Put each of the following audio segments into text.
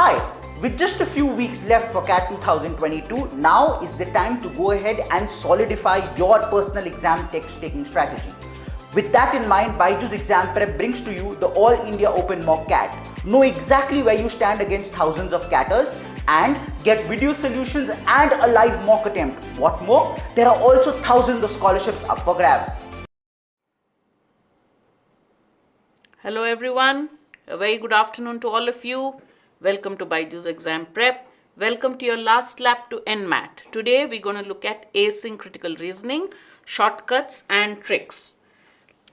Hi, with just a few weeks left for CAT 2022, now is the time to go ahead and solidify your personal exam taking strategy. With that in mind, BYJU'S Exam Prep brings to you the All India Open Mock CAT. Know exactly where you stand against thousands of CATers and get video solutions and a live mock attempt. What more? There are also thousands of scholarships up for grabs. Hello everyone, a very good afternoon to all of you. Welcome to BYJU'S Exam Prep. Welcome to your last lap to NMAT. Today we're going to look at Acing critical reasoning, shortcuts and tricks.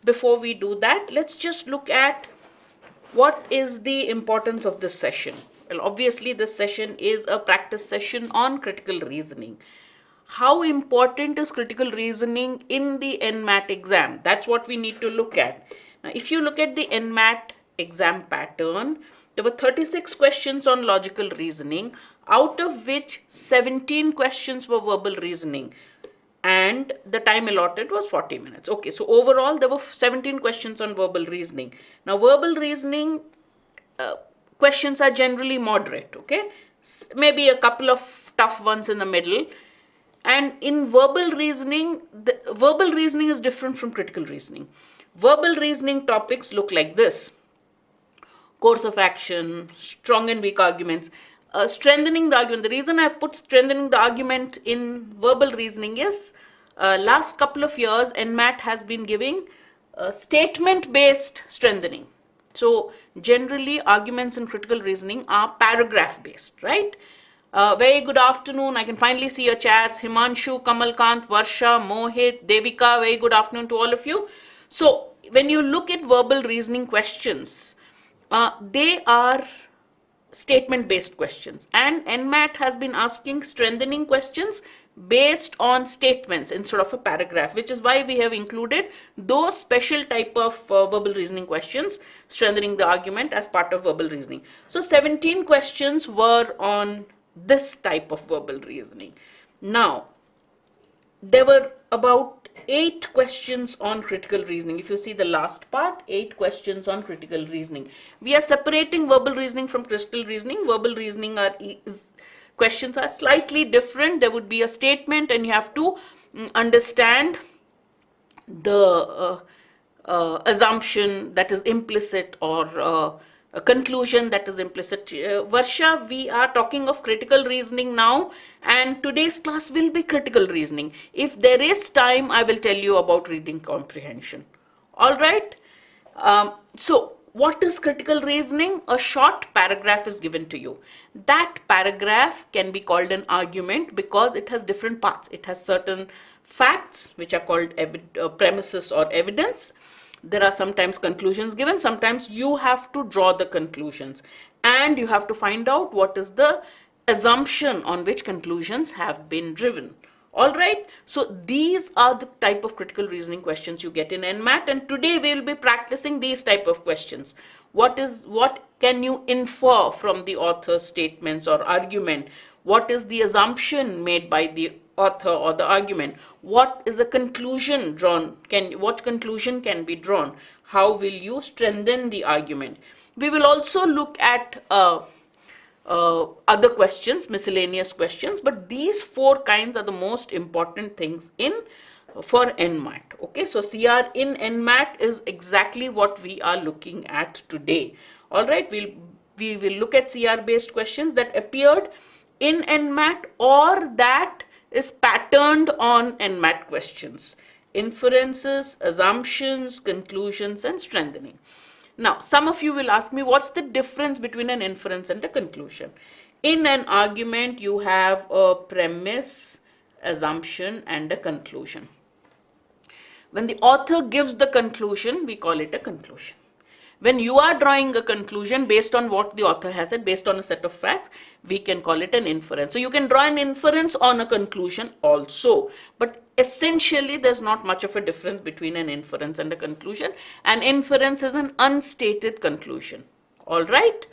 Before we do that, let's just look at what is the importance of this session. Well, obviously this session is a practice session on critical reasoning. How important is critical reasoning in the NMAT exam? That's what we need to look at. Now, if you look at the NMAT exam pattern, there were 36 questions on logical reasoning, out of which 17 questions were verbal reasoning, and the time allotted was 40 minutes. Okay, so overall there were 17 questions on verbal reasoning. Now, verbal reasoning questions are generally moderate, okay? Maybe a couple of tough ones in the middle. And in verbal reasoning, verbal reasoning is different from critical reasoning. Verbal reasoning topics look like this: course of action, strong and weak arguments, strengthening the argument. The reason I put strengthening the argument in verbal reasoning is last couple of years NMAT has been giving statement-based strengthening. So generally arguments in critical reasoning are paragraph-based, right? Very good afternoon. I can finally see your chats. Himanshu, Kamalkant, Varsha, Mohit, Devika, very good afternoon to all of you. So when you look at verbal reasoning questions, they are statement-based questions, and NMAT has been asking strengthening questions based on statements instead of a paragraph, which is why we have included those special type of verbal reasoning questions, strengthening the argument, as part of verbal reasoning. So 17 questions were on this type of verbal reasoning. Now, there were about 8 questions on critical reasoning. If you see the last part, 8 questions on critical reasoning. We are separating verbal reasoning from critical reasoning. Verbal reasoning questions are slightly different. There would be a statement and you have to understand the assumption that is implicit, or a conclusion that is implicit. Varsha, we are talking of critical reasoning now, and today's class will be critical reasoning. If there is time, I will tell you about reading comprehension. All right. So what is critical reasoning? A short paragraph is given to you. That paragraph can be called an argument because it has different parts. It has certain facts which are called premises or evidence. There are sometimes conclusions given. Sometimes you have to draw the conclusions, and you have to find out what is the assumption on which conclusions have been driven. All right. So these are the type of critical reasoning questions you get in NMAT, and today we will be practicing these type of questions. What can you infer from the author's statements or argument? What is the assumption made by the author or the argument? What is the conclusion drawn? What conclusion can be drawn? How will you strengthen the argument? We will also look at other questions, miscellaneous questions, but these 4 kinds are the most important things for NMAT. Okay, so CR in NMAT is exactly what we are looking at today. All right, we will look at CR based questions that appeared in NMAT or that is patterned on NMAT questions: inferences, assumptions, conclusions, and strengthening. Now, some of you will ask me, what's the difference between an inference and a conclusion? In an argument, you have a premise, assumption, and a conclusion. When the author gives the conclusion, we call it a conclusion. When you are drawing a conclusion based on what the author has said, based on a set of facts, we can call it an inference. So you can draw an inference on a conclusion also, but essentially there's not much of a difference between an inference and a conclusion. An inference is an unstated conclusion. All right.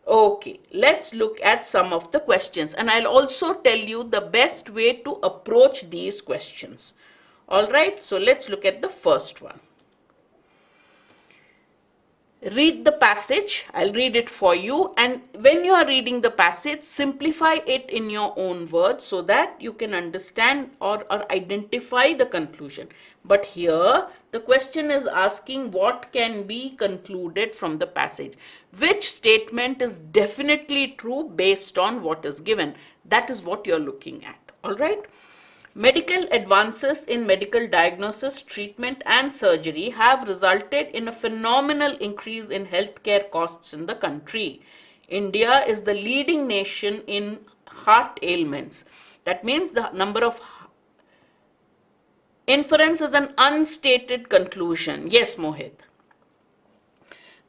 Okay, let's look at some of the questions, and I'll also tell you the best way to approach these questions. All right, so let's look at the first one. read the passage. I'll read it for you, and when you are reading the passage, simplify it in your own words so that you can understand or identify the conclusion. But here the question is asking what can be concluded from the passage. Which statement is definitely true based on what is given? That is what you're looking at. All right. Medical advances in medical diagnosis, treatment, and surgery have resulted in a phenomenal increase in healthcare costs in the country. India is the leading nation in heart ailments. That means the number of inference is an unstated conclusion. Yes, Mohit.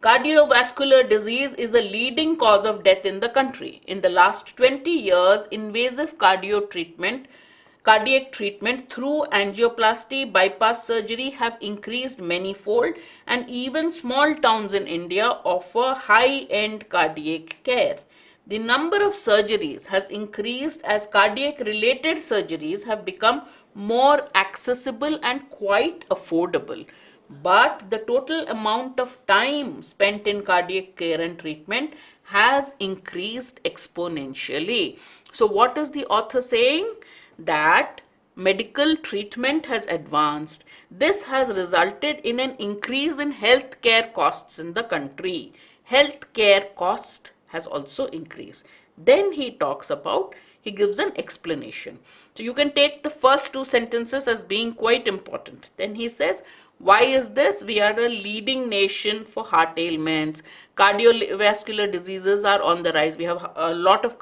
Cardiovascular disease is a leading cause of death in the country. In the last 20 years, invasive cardiac treatment through angioplasty, bypass surgery have increased manyfold, and even small towns in India offer high-end cardiac care. The number of surgeries has increased as cardiac-related surgeries have become more accessible and quite affordable. But the total amount of time spent in cardiac care and treatment has increased exponentially. So what is the author saying? That medical treatment has advanced. This has resulted in an increase in healthcare costs in the country. Healthcare cost has also increased. Then he gives an explanation. So you can take the first two sentences as being quite important. Then he says, why is this? We are a leading nation for heart ailments. Cardiovascular diseases are on the rise. We have a lot of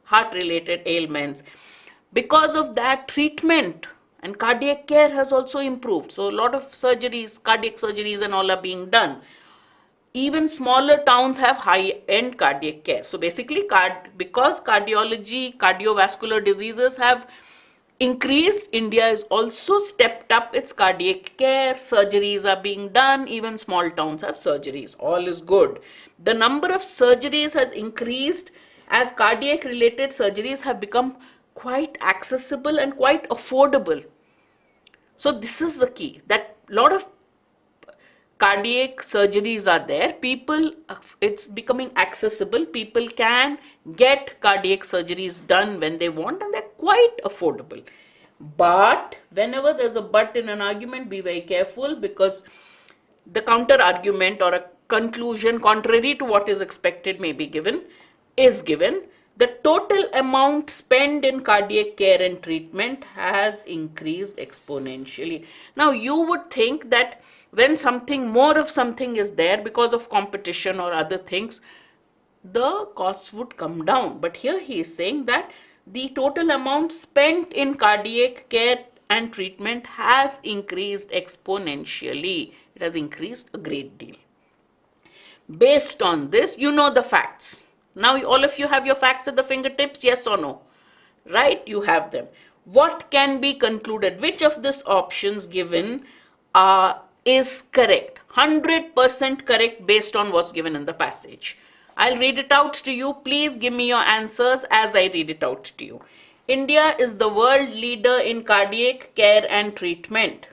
heart-related ailments. Because of that, treatment and cardiac care has also improved. So a lot of surgeries, cardiac surgeries and all are being done. Even smaller towns have high-end cardiac care. So basically, because cardiovascular diseases have increased, India has also stepped up its cardiac care. Surgeries are being done. Even small towns have surgeries. All is good. The number of surgeries has increased as cardiac-related surgeries have become quite accessible and quite affordable. So this is the key, that a lot of cardiac surgeries are there. It's becoming accessible. People can get cardiac surgeries done when they want, and they're quite affordable. But whenever there's a but in an argument, be very careful, because the counter argument or a conclusion contrary to what is expected is given. The total amount spent in cardiac care and treatment has increased exponentially. Now, you would think that when more of something is there because of competition or other things, the costs would come down. But here he is saying that the total amount spent in cardiac care and treatment has increased exponentially. It has increased a great deal. Based on this, you know the facts. Now all of you have your facts at the fingertips, yes or no? Right? You have them. What can be concluded? Which of these options given is correct? 100% correct based on what's given in the passage. I'll read it out to you. Please give me your answers as I read it out to you. India is the world leader in cardiac care and treatment.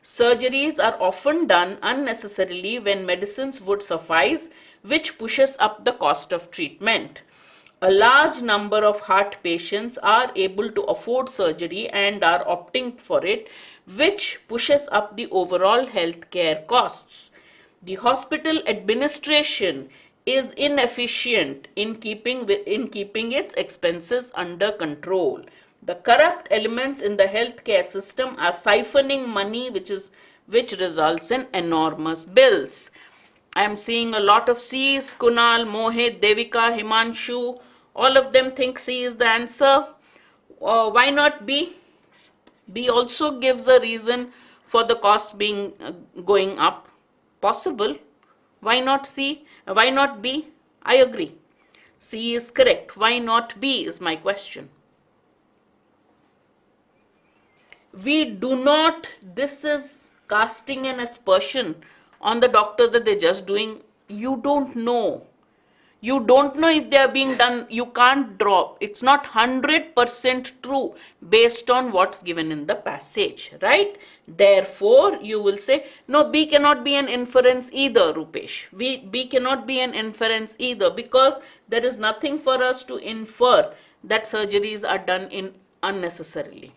Surgeries are often done unnecessarily when medicines would suffice, which pushes up the cost of treatment. A large number of heart patients are able to afford surgery and are opting for it, which pushes up the overall healthcare costs. The hospital administration is inefficient in keeping its expenses under control. The corrupt elements in the healthcare system are siphoning money, which results in enormous bills. I am seeing a lot of C's. Kunal, Mohit, Devika, Himanshu, all of them think C is the answer. Why not B? B also gives a reason for the costs going up. Possible. Why not C? Why not B? I agree. C is correct. Why not B is my question. This is casting an aspersion on the doctors that they're just doing. You don't know. You don't know if they are being done. You can't draw. It's not 100% true based on what's given in the passage, right? Therefore, you will say, no, B cannot be an inference either, Rupesh. B cannot be an inference either, because there is nothing for us to infer that surgeries are done in unnecessarily.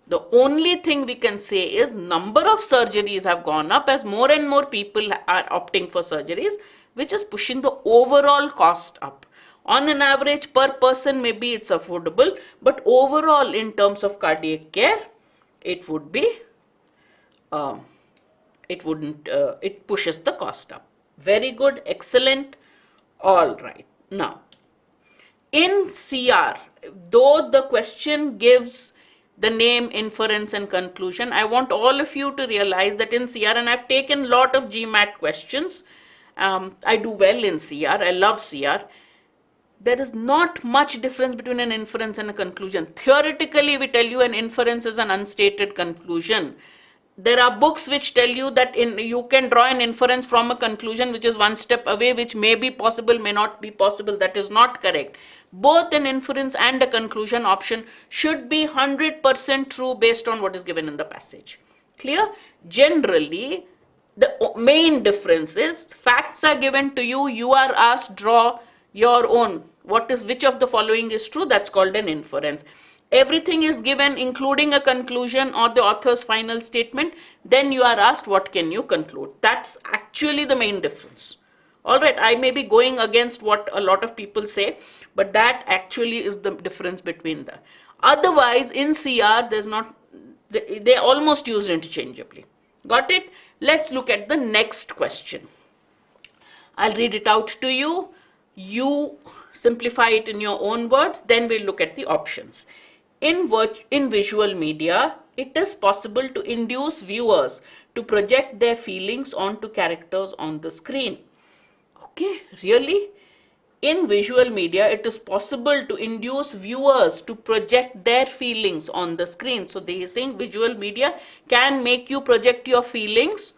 The only thing we can say is number of surgeries have gone up as more and more people are opting for surgeries, which is pushing the overall cost up. On an average per person, maybe it's affordable, but overall in terms of cardiac care, it would be, it pushes the cost up. Very good, excellent, all right. Now, in CR, though the question gives the name, inference and conclusion, I want all of you to realize that in CR, and I've taken a lot of GMAT questions, I do well in CR, I love CR. There is not much difference between an inference and a conclusion. Theoretically, we tell you an inference is an unstated conclusion. There are books which tell you that you can draw an inference from a conclusion which is one step away, which may be possible, may not be possible. That is not correct. Both an inference and a conclusion option should be 100% true based on what is given in the passage. Clear? Generally, the main difference is facts are given to you, you are asked draw your own. Which of the following is true? That's called an inference. Everything is given, including a conclusion or the author's final statement. Then you are asked, what can you conclude? That's actually the main difference. All right, I may be going against what a lot of people say, but that actually is the difference between them. Otherwise, in CR, there's not, they almost used interchangeably. Got it? Let's look at the next question. I'll read it out to you. You simplify it in your own words, then we'll look at the options. In visual media, it is possible to induce viewers to project their feelings onto characters on the screen. Okay, really? In visual media, it is possible to induce viewers to project their feelings on the screen. So they are saying visual media can make you project your feelings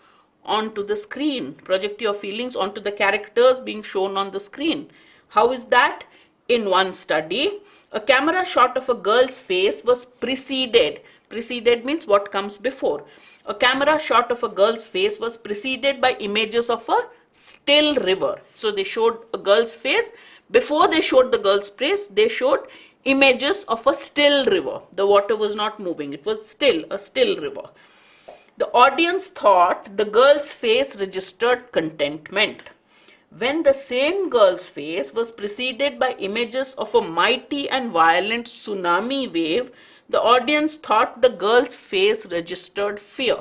onto the screen, project your feelings onto the characters being shown on the screen. How is that? In one study, a camera shot of a girl's face was preceded means what comes before. A camera shot of a girl's face was preceded by images of a still river. So they showed a girl's face. Before they showed the girl's face, they showed images of a still river. The water was not moving. It was still, a still river. The audience thought the girl's face registered contentment. When the same girl's face was preceded by images of a mighty and violent tsunami wave, the audience thought the girl's face registered fear.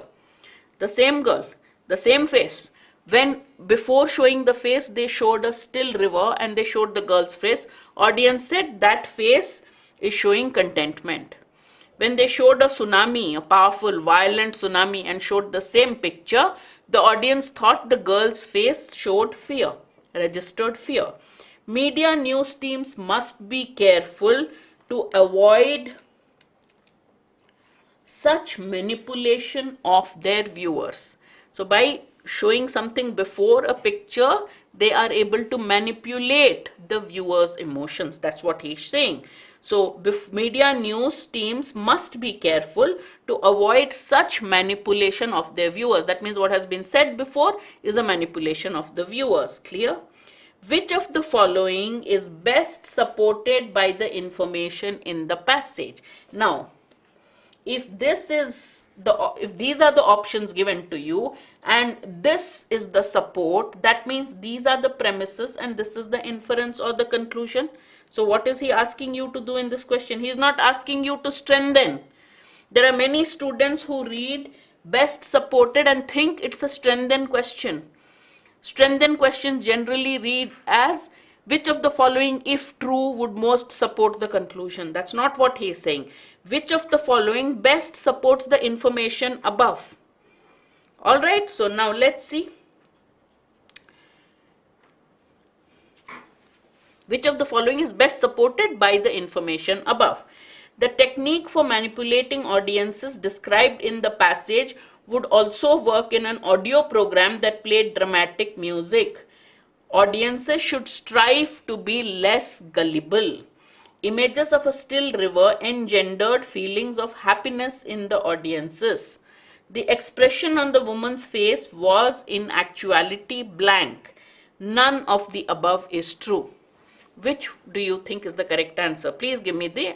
The same girl, the same face. When before showing the face, they showed a still river and they showed the girl's face, audience said that face is showing contentment. When they showed a tsunami, a powerful, violent tsunami, and showed the same picture, the audience thought the girl's face showed fear, registered fear. Media news teams must be careful to avoid such manipulation of their viewers. So by showing something before a picture, they are able to manipulate the viewer's emotions. That's what he's saying. So media news teams must be careful to avoid such manipulation of their viewers. That means what has been said before is a manipulation of the viewers. Clear? Which of the following is best supported by the information in the passage? Now, if these are the options given to you and this is the support, that means these are the premises and this is the inference or the conclusion. So what is he asking you to do in this question? He is not asking you to strengthen. There are many students who read best supported and think it's a strengthen question. Strengthen questions generally read as which of the following, if true, would most support the conclusion. That's not what he is saying. Which of the following best supports the information above? All right, so now let's see. Which of the following is best supported by the information above? The technique for manipulating audiences described in the passage would also work in an audio program that played dramatic music. Audiences should strive to be less gullible. Images of a still river engendered feelings of happiness in the audiences. The expression on the woman's face was in actuality blank. None of the above is true. Which do you think is the correct answer? Please give me the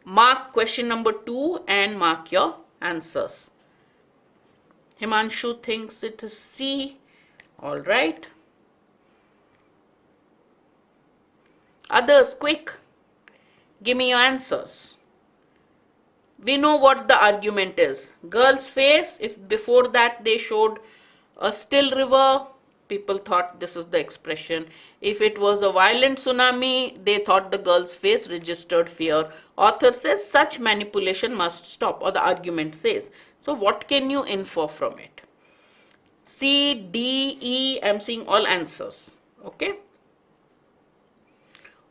mark question number 2 and mark your answers. Himanshu thinks it is C. All right. Others, quick. Give me your answers. We know what the argument is. Girl's face, if before that they showed a still river, people thought this is the expression. If it was a violent tsunami, they thought the girl's face registered fear. Author says such manipulation must stop, or the argument says. So what can you infer from it? C, D, E, I'm seeing all answers. Okay.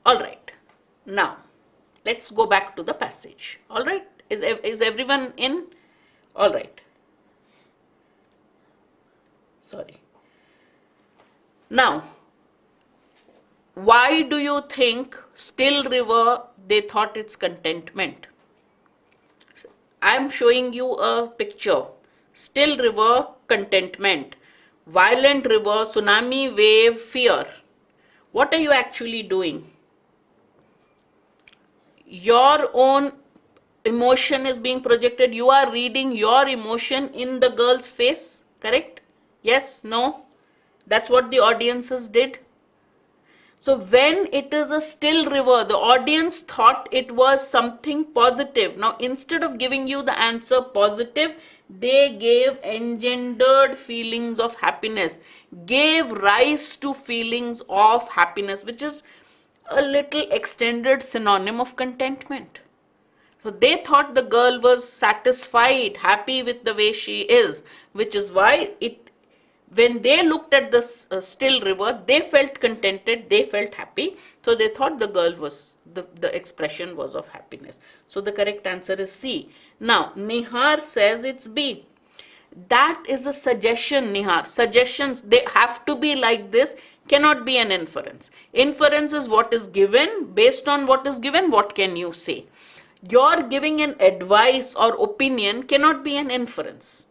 All right. Now, let's go back to the passage. All right. Is everyone in? All right. Sorry. Now, why do you think still river, they thought it's contentment? I'm showing you a picture. Still river, contentment. Violent river, tsunami, wave, fear. What are you actually doing? Your own emotion is being projected. You are reading your emotion in the girl's face, correct? Yes, no? That's what the audiences did. So when it is a still river, the audience thought it was something positive. Now instead of giving you the answer positive, they gave engendered feelings of happiness, gave rise to feelings of happiness, which is a little extended synonym of contentment. So they thought the girl was satisfied, happy with the way she is, which is why when they looked at the still river, they felt contented, they felt happy. So they thought the girl was, the expression was of happiness. So the correct answer is C. Now, Nihar says it's B. That is a suggestion, Nihar. Suggestions, they have to be like this, cannot be an inference. Inference is what is given. Based on what is given, what can you say? Your giving an advice or opinion cannot be an inference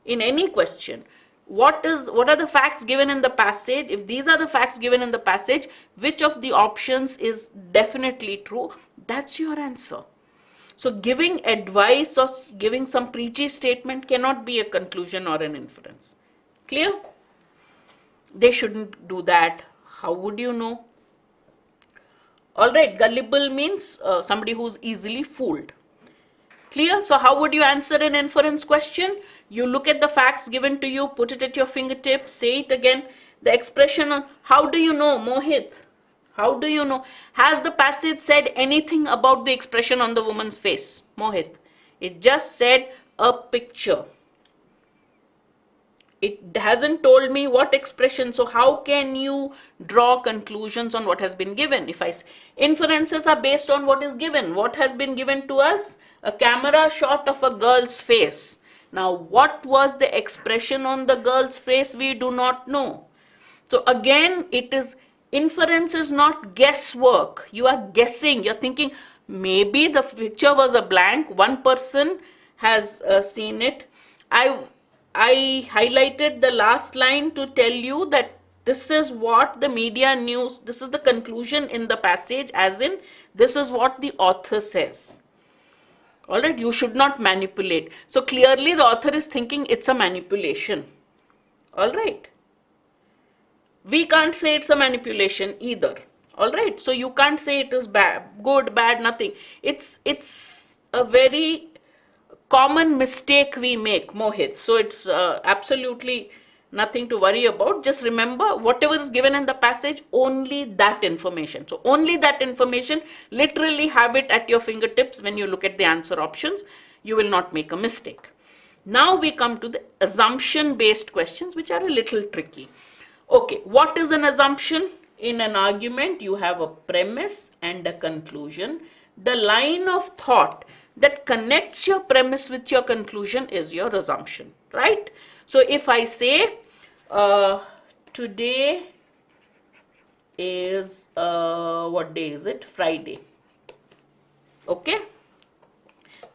in any question. What are the facts given in the passage? If these are the facts given in the passage, which of the options is definitely true? That's your answer. So giving advice or giving some preachy statement cannot be a conclusion or an inference. Clear? They shouldn't do that. How would you know? All right, gullible means somebody who's easily fooled. Clear? So how would you answer an inference question? You look at the facts given to you, put it at your fingertips, say it again. The expression on how do you know, Mohit? How do you know? Has the passage said anything about the expression on the woman's face, Mohit? It just said a picture. It hasn't told me what expression. So how can you draw conclusions on what has been given? If inferences are based on what is given. What has been given to us? A camera shot of a girl's face. Now, what was the expression on the girl's face? We do not know. So again, inference is not guesswork. You are guessing. You're thinking maybe the picture was a blank. One person has seen it. I highlighted the last line to tell you that this is what the media news, this is the conclusion in the passage, as in this is what the author says. All right, you should not manipulate. So clearly the author is thinking it's a manipulation. All right. We can't say it's a manipulation either. All right. So you can't say it is bad, good, bad, nothing. It's a very common mistake we make, Mohit. So it's absolutely nothing to worry about. Just remember, whatever is given in the passage, only that information. So only that information, literally have it at your fingertips when you look at the answer options. You will not make a mistake. Now we come to the assumption-based questions, which are a little tricky. Okay, what is an assumption? In an argument, you have a premise and a conclusion. The line of thought that connects your premise with your conclusion is your assumption, right? So if I say today is, what day is it? Friday. Okay.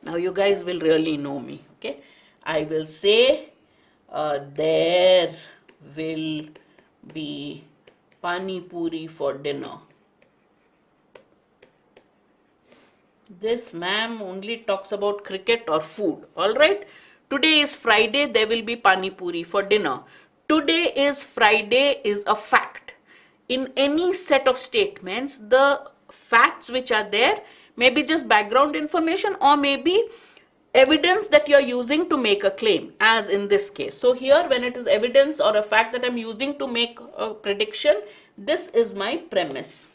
Now you guys will really know me. Okay. I will say there will be pani puri for dinner. This ma'am only talks about cricket or food. Alright. Today is Friday. There will be pani puri for dinner. Today is Friday is a fact. In any set of statements, the facts which are there may be just background information or maybe evidence that you're using to make a claim, as in this case. So here, when it is evidence or a fact that I'm using to make a prediction, this is my premise.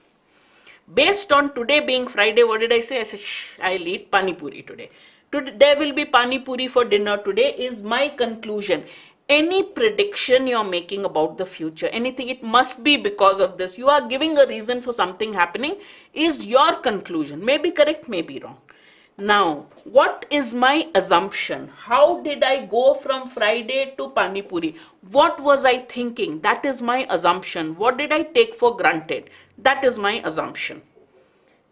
Based on today being Friday, what did I say? I said, I'll eat pani puri today. There will be pani puri for dinner today is my conclusion. Any prediction you're making about the future, anything, it must be because of this. You are giving a reason for something happening is your conclusion. May be correct, may be wrong. Now, what is my assumption? How did I go from Friday to pani puri? What was I thinking? That is my assumption. What did I take for granted? That is my assumption.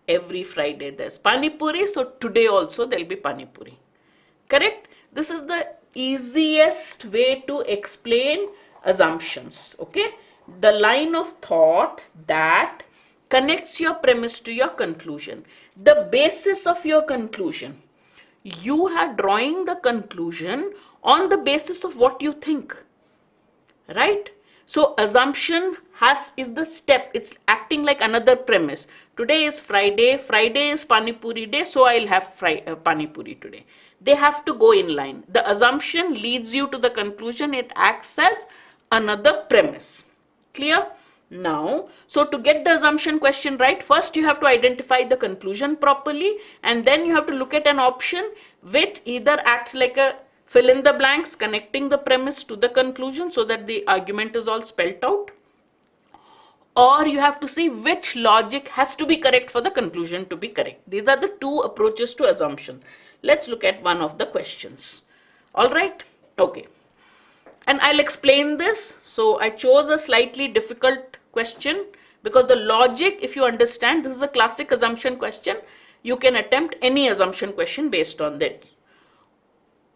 Every Friday there's pani puri, so today also there'll be pani puri. Correct? This is the easiest way to explain assumptions. Okay? The line of thought that connects your premise to your conclusion. The basis of your conclusion. You are drawing the conclusion on the basis of what you think. Right? So assumption is the step. It's acting like another premise. Today is Friday. Friday is pani puri day, so I'll have pani puri today. They have to go in line. The assumption leads you to the conclusion. It acts as another premise. Clear? Now, so to get the assumption question right, first you have to identify the conclusion properly, and then you have to look at an option which either acts like a fill in the blanks connecting the premise to the conclusion so that the argument is all spelt out, or you have to see which logic has to be correct for the conclusion to be correct. These are the two approaches to assumption. Let's look at one of the questions. All right? Okay. And I'll explain this. So I chose a slightly difficult question because the logic, if you understand, this is a classic assumption question. You can attempt any assumption question based on that.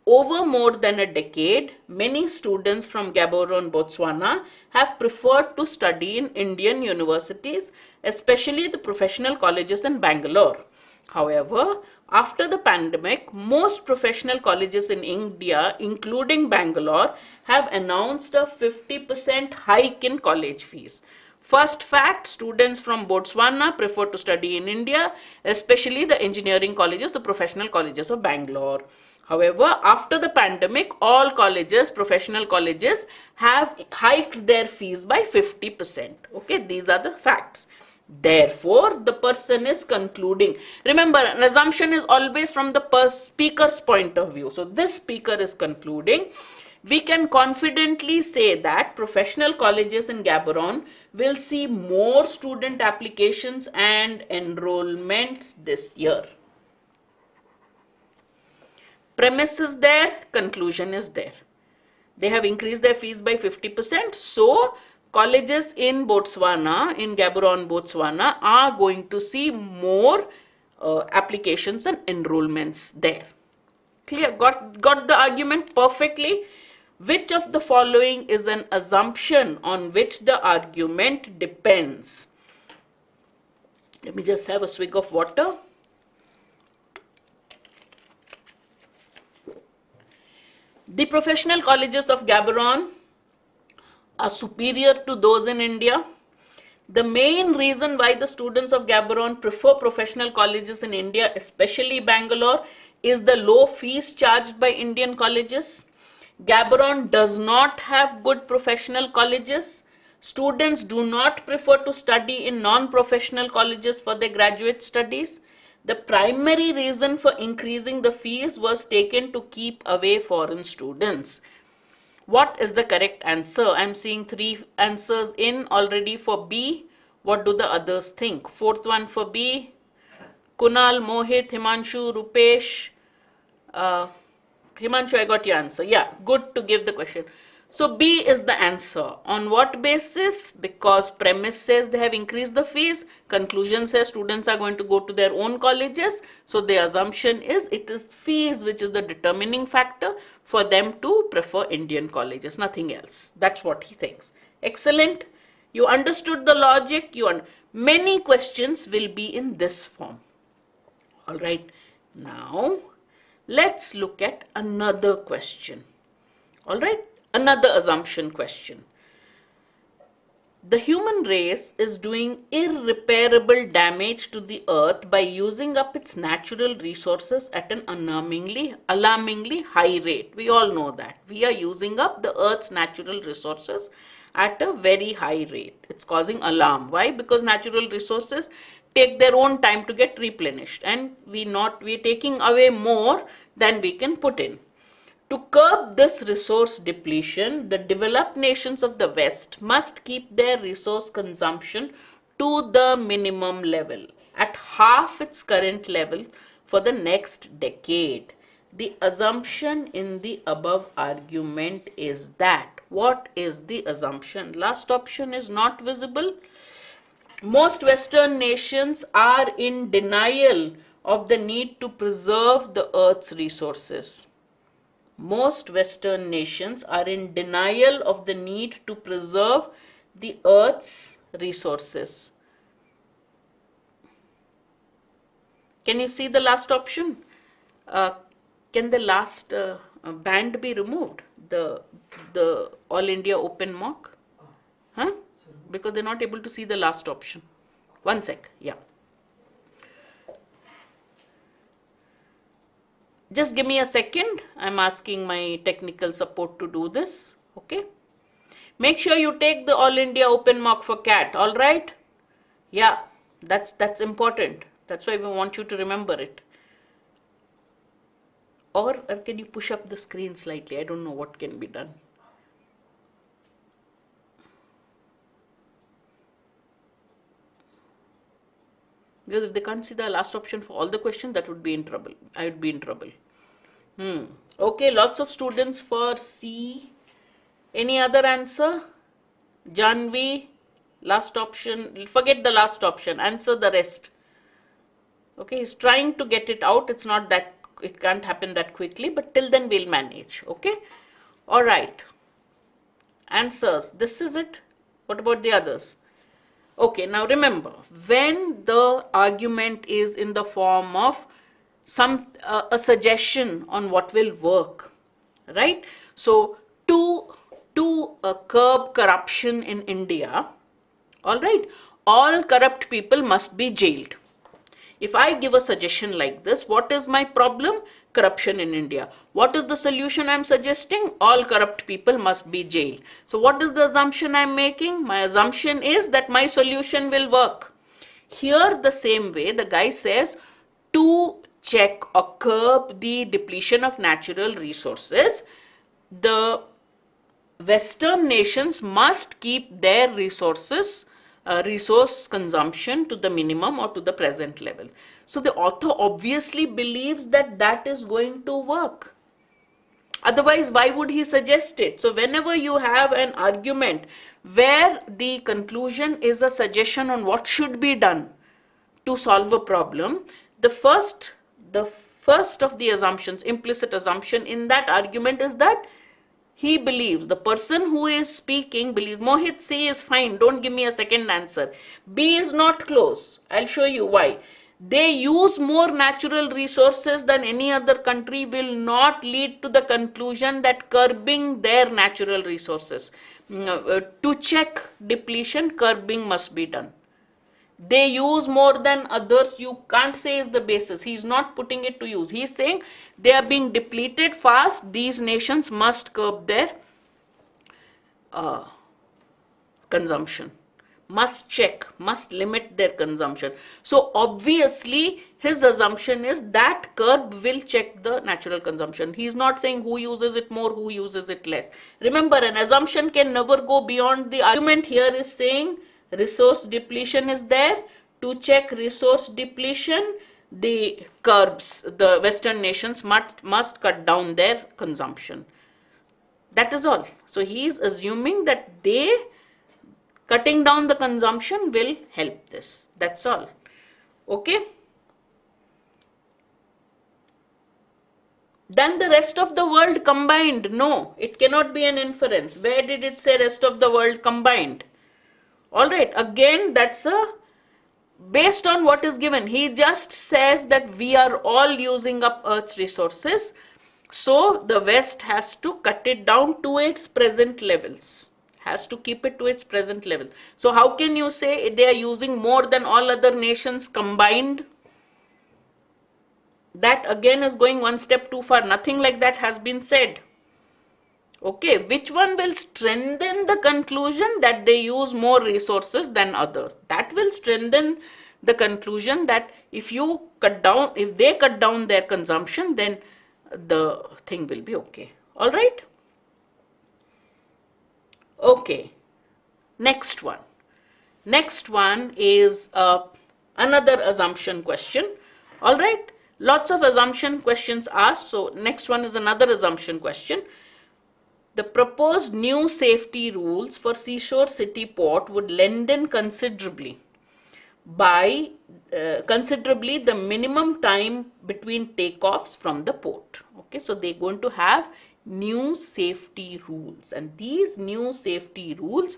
Over more than a decade, many students from Gaborone, Botswana have preferred to study in Indian universities, especially the professional colleges in Bangalore. However, after the pandemic, most professional colleges in India, including Bangalore, have announced a 50% hike in college fees. First fact, students from Botswana prefer to study in India, especially the engineering colleges, the professional colleges of Bangalore. However, after the pandemic, all colleges, professional colleges, have hiked their fees by 50%. Okay, these are the facts. Therefore, the person is concluding. Remember, an assumption is always from the speaker's point of view. So, this speaker is concluding. We can confidently say that professional colleges in Gaborone will see more student applications and enrollments this year. Premise is there, conclusion is there. They have increased their fees by 50%. So, colleges in Botswana, in Gaborone, Botswana, are going to see more applications and enrollments there. Clear? Got the argument perfectly? Which of the following is an assumption on which the argument depends? Let me just have a swig of water. The professional colleges of Gaborone are superior to those in India. The main reason why the students of Gaborone prefer professional colleges in India, especially Bangalore, is the low fees charged by Indian colleges. Gaborone does not have good professional colleges. Students do not prefer to study in non-professional colleges for their graduate studies. The primary reason for increasing the fees was taken to keep away foreign students. What is the correct answer? I'm seeing 3 answers in already for B. What do the others think? Fourth one for B. Kunal, Mohit, Himanshu, Rupesh. Himanshu, I got your answer. Yeah, good to give the question. So B is the answer. On what basis? Because premise says they have increased the fees. Conclusion says students are going to go to their own colleges. So the assumption is it is fees which is the determining factor for them to prefer Indian colleges, nothing else. That's what he thinks. Excellent. You understood the logic. Many questions will be in this form. All right. Now, let's look at another question. All right. Another assumption question. The human race is doing irreparable damage to the earth by using up its natural resources at an alarmingly high rate. We all know that. We are using up the earth's natural resources at a very high rate. It's causing alarm. Why? Because natural resources take their own time to get replenished, and we're taking away more than we can put in. To curb this resource depletion, the developed nations of the West must keep their resource consumption to the minimum level, at half its current level for the next decade. The assumption in the above argument is that. What is the assumption? Last option is not visible. Most Western nations are in denial of the need to preserve the earth's resources. Most Western nations are in denial of the need to preserve the earth's resources. Can you see the last option? Can the last band be removed? The All India Open Mock? Huh? Because they're not able to see the last option. One sec, yeah. Just give me a second. I'm asking my technical support to do this. Okay. Make sure you take the All India Open Mock for CAT. All right. Yeah, that's important. That's why we want you to remember it. Or can you push up the screen slightly? I don't know what can be done. Because if they can't see the last option for all the questions, that would be in trouble. I would be in trouble. Okay, lots of students for C. Any other answer? Janvi, last option. Forget the last option. Answer the rest. Okay, he's trying to get it out. It's not that, it can't happen that quickly, but till then we'll manage. Okay. All right. Answers. This is it. What about the others? Okay, now remember, when the argument is in the form of a suggestion on what will work, right? So, to curb corruption in India, all right, all corrupt people must be jailed. If I give a suggestion like this, what is my problem? Corruption in India. What is the solution I'm suggesting? All corrupt people must be jailed. So what is the assumption I'm making? My assumption is that my solution will work. Here the same way, the guy says to check or curb the depletion of natural resources, the Western nations must keep their resource consumption to the minimum or to the present level. So the author obviously believes that that is going to work. Otherwise, why would he suggest it? So whenever you have an argument where the conclusion is a suggestion on what should be done to solve a problem, the first of the assumptions, implicit assumption in that argument is that he believes, the person who is speaking believes, Mohit, C is fine, don't give me a second answer. B is not close. I'll show you why. They use more natural resources than any other country will not lead to the conclusion that curbing their natural resources. To check depletion, curbing must be done. They use more than others, you can't say is the basis. He's not putting it to use. He's saying they are being depleted fast. These nations must curb their consumption. Must check, must limit their consumption. So obviously his assumption is that curb will check the natural consumption. He's not saying who uses it more, who uses it less. Remember, an assumption can never go beyond the argument. Here is saying resource depletion is there. To check resource depletion, the Western nations must cut down their consumption. That is all. So he is assuming that they cutting down the consumption will help this. That's all. Okay. Then the rest of the world combined. No, it cannot be an inference. Where did it say rest of the world combined? All right. Again, that's based on what is given. He just says that we are all using up Earth's resources. So the West has to cut it down to its present levels. Has to keep it to its present level. So how can you say they are using more than all other nations combined? That again is going one step too far. Nothing like that has been said. Okay, which one will strengthen the conclusion that they use more resources than others? That will strengthen the conclusion that if they cut down their consumption, then the thing will be okay. All right? Okay, next one. Next one is another assumption question. All right, lots of assumption questions asked. So next one is another assumption question. The proposed new safety rules for seashore city port would lengthen considerably the minimum time between takeoffs from the port. Okay, so they're going to have new safety rules, and these new safety rules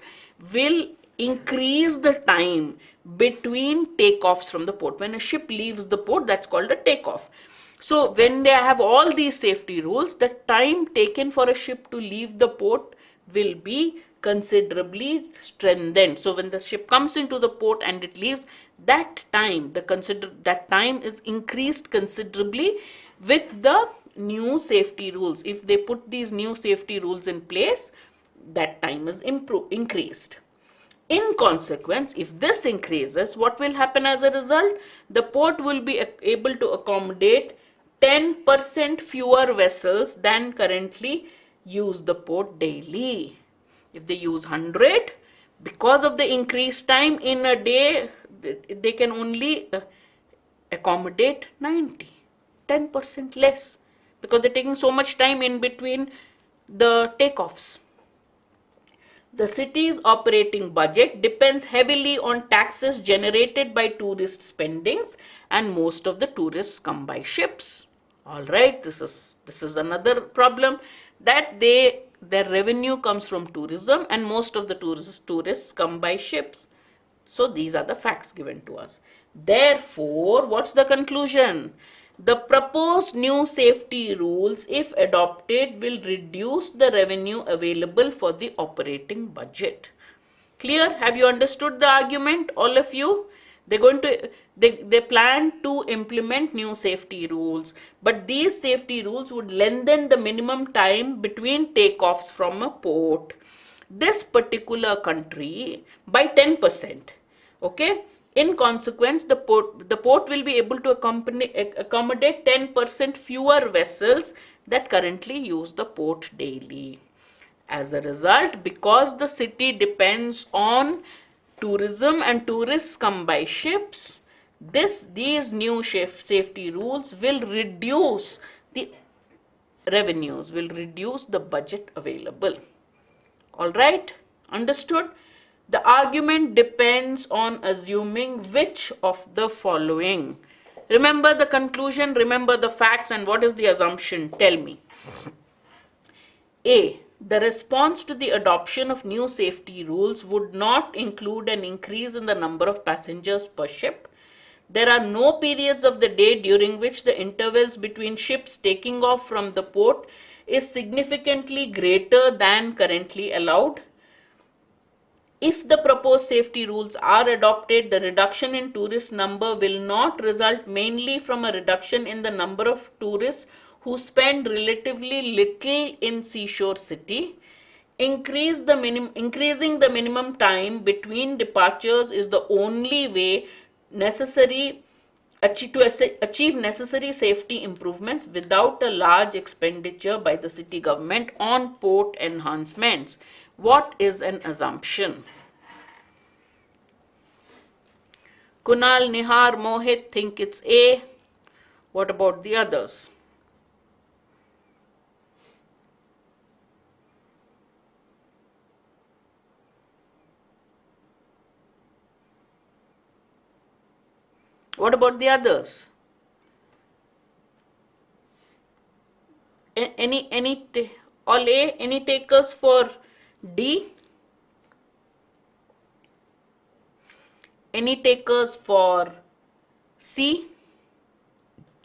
will increase the time between takeoffs from the port. When a ship leaves the port, that's called a takeoff. So when they have all these safety rules, the time taken for a ship to leave the port will be considerably strengthened. So when the ship comes into the port and it leaves, that time is increased considerably with the new safety rules. If they put these new safety rules in place, that time is increased. In consequence, if this increases, what will happen as a result? The port will be able to accommodate 10% fewer vessels than currently use the port daily. If they use 100, because of the increased time in a day, they can only accommodate 90, 10% less, because they're taking so much time in between the takeoffs. The city's operating budget depends heavily on taxes generated by tourist spendings, and most of the tourists come by ships. All right, this is another problem, that their revenue comes from tourism, and most of the tourists come by ships. So these are the facts given to us. Therefore, what's the conclusion? The proposed new safety rules, if adopted, will reduce the revenue available for the operating budget. Clear? Have you understood the argument, all of you? They plan to implement new safety rules, but these safety rules would lengthen the minimum time between takeoffs from a port, this particular country, by 10%. Okay? In consequence, the port will be able to accommodate 10% fewer vessels that currently use the port daily. As a result, because the city depends on tourism and tourists come by ships, these new safety rules will reduce the revenues, will reduce the budget available. All right, understood? The argument depends on assuming which of the following. Remember the conclusion, remember the facts, and what is the assumption? Tell me. A. The response to the adoption of new safety rules would not include an increase in the number of passengers per ship. There are no periods of the day during which the intervals between ships taking off from the port is significantly greater than currently allowed. If the proposed safety rules are adopted, the reduction in tourist number will not result mainly from a reduction in the number of tourists who spend relatively little in seashore city. Increasing the minimum time between departures is the only way to achieve necessary safety improvements without a large expenditure by the city government on port enhancements. What is an assumption? Kunal, Nihar, Mohit think it's A. What about the others? What about the others? All A, any takers for D? Any takers for C?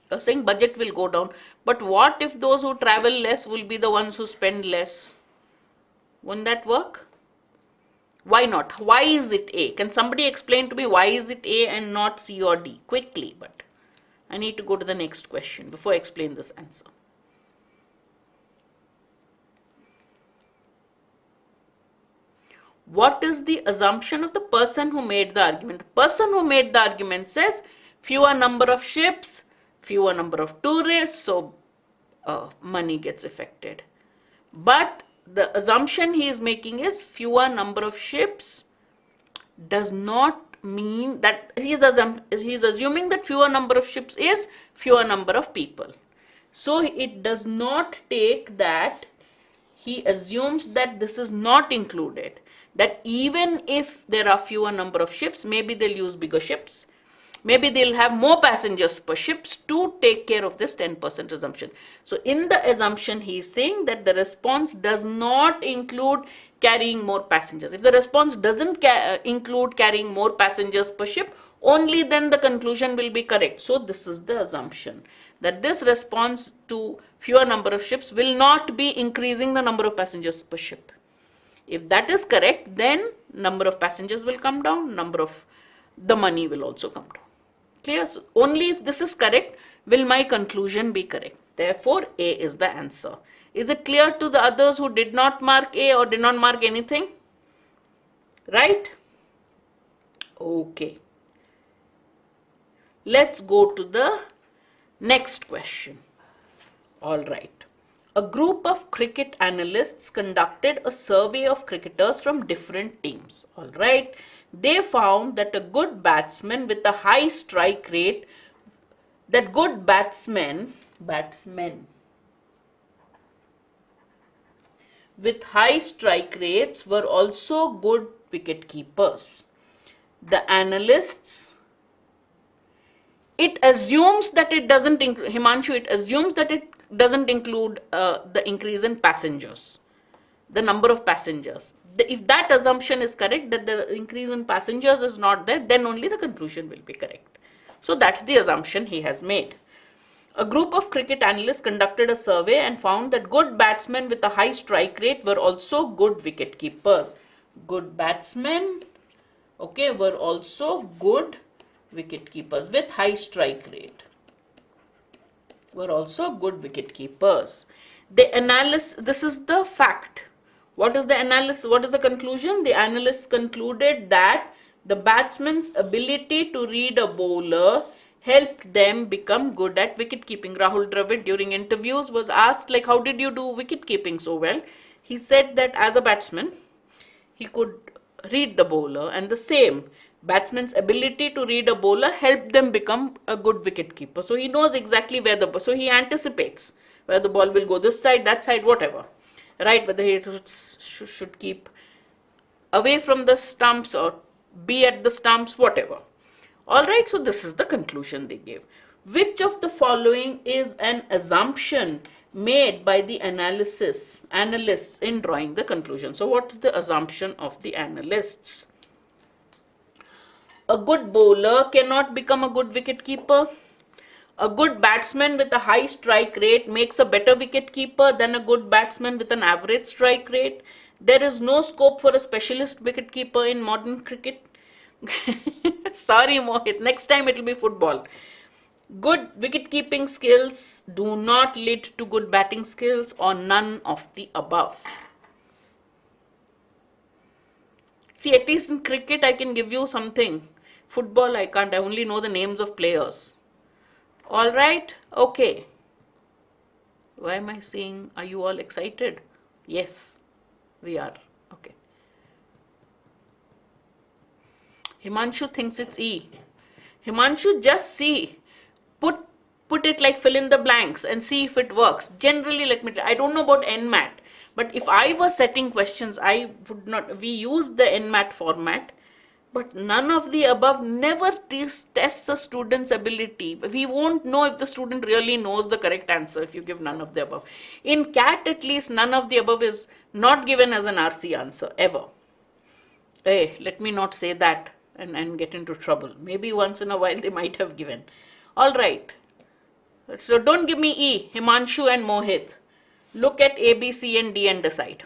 You're saying budget will go down. But what if those who travel less will be the ones who spend less? Won't that work? Why not? Why is it A? Can somebody explain to me why is it A and not C or D? Quickly, but I need to go to the next question before I explain this answer. What is the assumption of the person who made the argument? The person who made the argument says fewer number of ships, fewer number of tourists, so money gets affected. But the assumption he is making is fewer number of ships does not mean that he is assuming that fewer number of ships is fewer number of people. So it does not take that he assumes that this is not included. That even if there are fewer number of ships, maybe they'll use bigger ships. Maybe they'll have more passengers per ships to take care of this 10% assumption. So in the assumption, he is saying that the response does not include carrying more passengers. If the response doesn't include carrying more passengers per ship, only then the conclusion will be correct. So this is the assumption, that this response to fewer number of ships will not be increasing the number of passengers per ship. If that is correct, then number of passengers will come down, number of the money will also come down. Clear? So only if this is correct will my conclusion be correct. Therefore, A is the answer. Is it clear to the others who did not mark A or did not mark anything? Right? Okay. Let's go to the next question. All right. A group of cricket analysts conducted a survey of cricketers from different teams. All right. They found that a good batsman with a high strike rate, that good batsmen with high strike rates were also good wicket keepers. The analysts, it assumes that it doesn't, Himanshu, it assumes that it doesn't include the increase in passengers, the number of passengers. If that assumption is correct, that the increase in passengers is not there, then only the conclusion will be correct. So that's the assumption he has made. A group of cricket analysts conducted a survey and found that good batsmen with a high strike rate were also good wicket keepers. Good batsmen, okay, were also good wicket keepers with high strike rate. Were also good wicket keepers. The analysis, this is the fact. What is the analysis? What is the conclusion? The analysts concluded that the batsman's ability to read a bowler helped them become good at wicket keeping. Rahul Dravid during interviews was asked, like, how did you do wicket keeping so well? He said that as a batsman, he could read the bowler, and the same batsman's ability to read a bowler helped them become a good wicket keeper. So he knows exactly where so he anticipates where the ball will go, this side, that side, whatever, right? Whether he should keep away from the stumps or be at the stumps, whatever. All right, so this is the conclusion they gave. Which of the following is an assumption made by the analysts in drawing the conclusion? So what's the assumption of the analysts? A good bowler cannot become a good wicket keeper. A good batsman with a high strike rate makes a better wicket keeper than a good batsman with an average strike rate. There is no scope for a specialist wicket keeper in modern cricket. Sorry, Mohit. Next time it will be football. Good wicket keeping skills do not lead to good batting skills, or none of the above. See, at least in cricket I can give you something. Football I can't. I only know the names of players. All right. Okay. Why am I saying, are you all excited? Yes, we are. Okay. Himanshu thinks it's E. Himanshu, just see. Put it like fill in the blanks and see if it works. Generally, let me tell you, I don't know about NMAT, but if I was setting questions, I would not. We use the NMAT format, But none of the above never tests a student's ability. We won't know if the student really knows the correct answer if you give none of the above. In CAT, at least, none of the above is not given as an RC answer, ever. Hey, let me not say that and get into trouble. Maybe once in a while they might have given. All right. So don't give me E, Himanshu and Mohit. Look at A, B, C, and D and decide.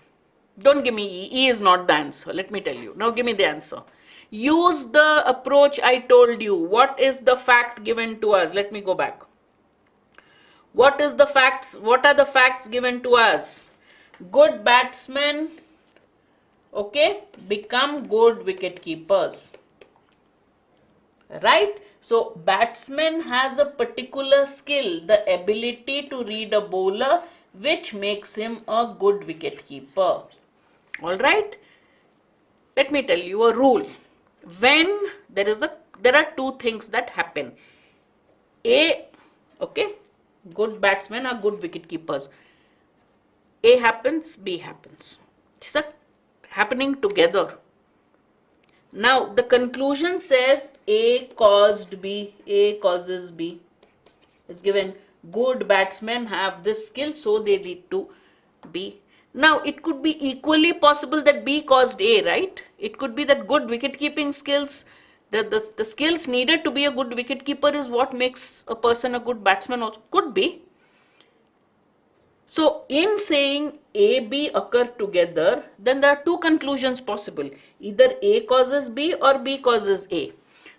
Don't give me E. E is not the answer. Let me tell you. Now give me the answer. Use the approach I told you. What is the fact given to us? Let me go back. What is the facts? What are the facts given to us? Good batsmen, okay, become good wicket keepers. Right? So batsman has a particular skill, the ability to read a bowler, which makes him a good wicket keeper. All right? Let me tell you a rule. When there are two things that happen. A, okay, good batsmen are good wicket keepers. A happens, B happens. It's happening together. Now the conclusion says A caused B, A causes B. It's given good batsmen have this skill, so they lead to B. Now it could be equally possible that B caused A, right? It could be that good wicket keeping skills, the skills needed to be a good wicket keeper is what makes a person a good batsman also. Could be. So in saying A, B occur together, then there are two conclusions possible. Either A causes B or B causes A.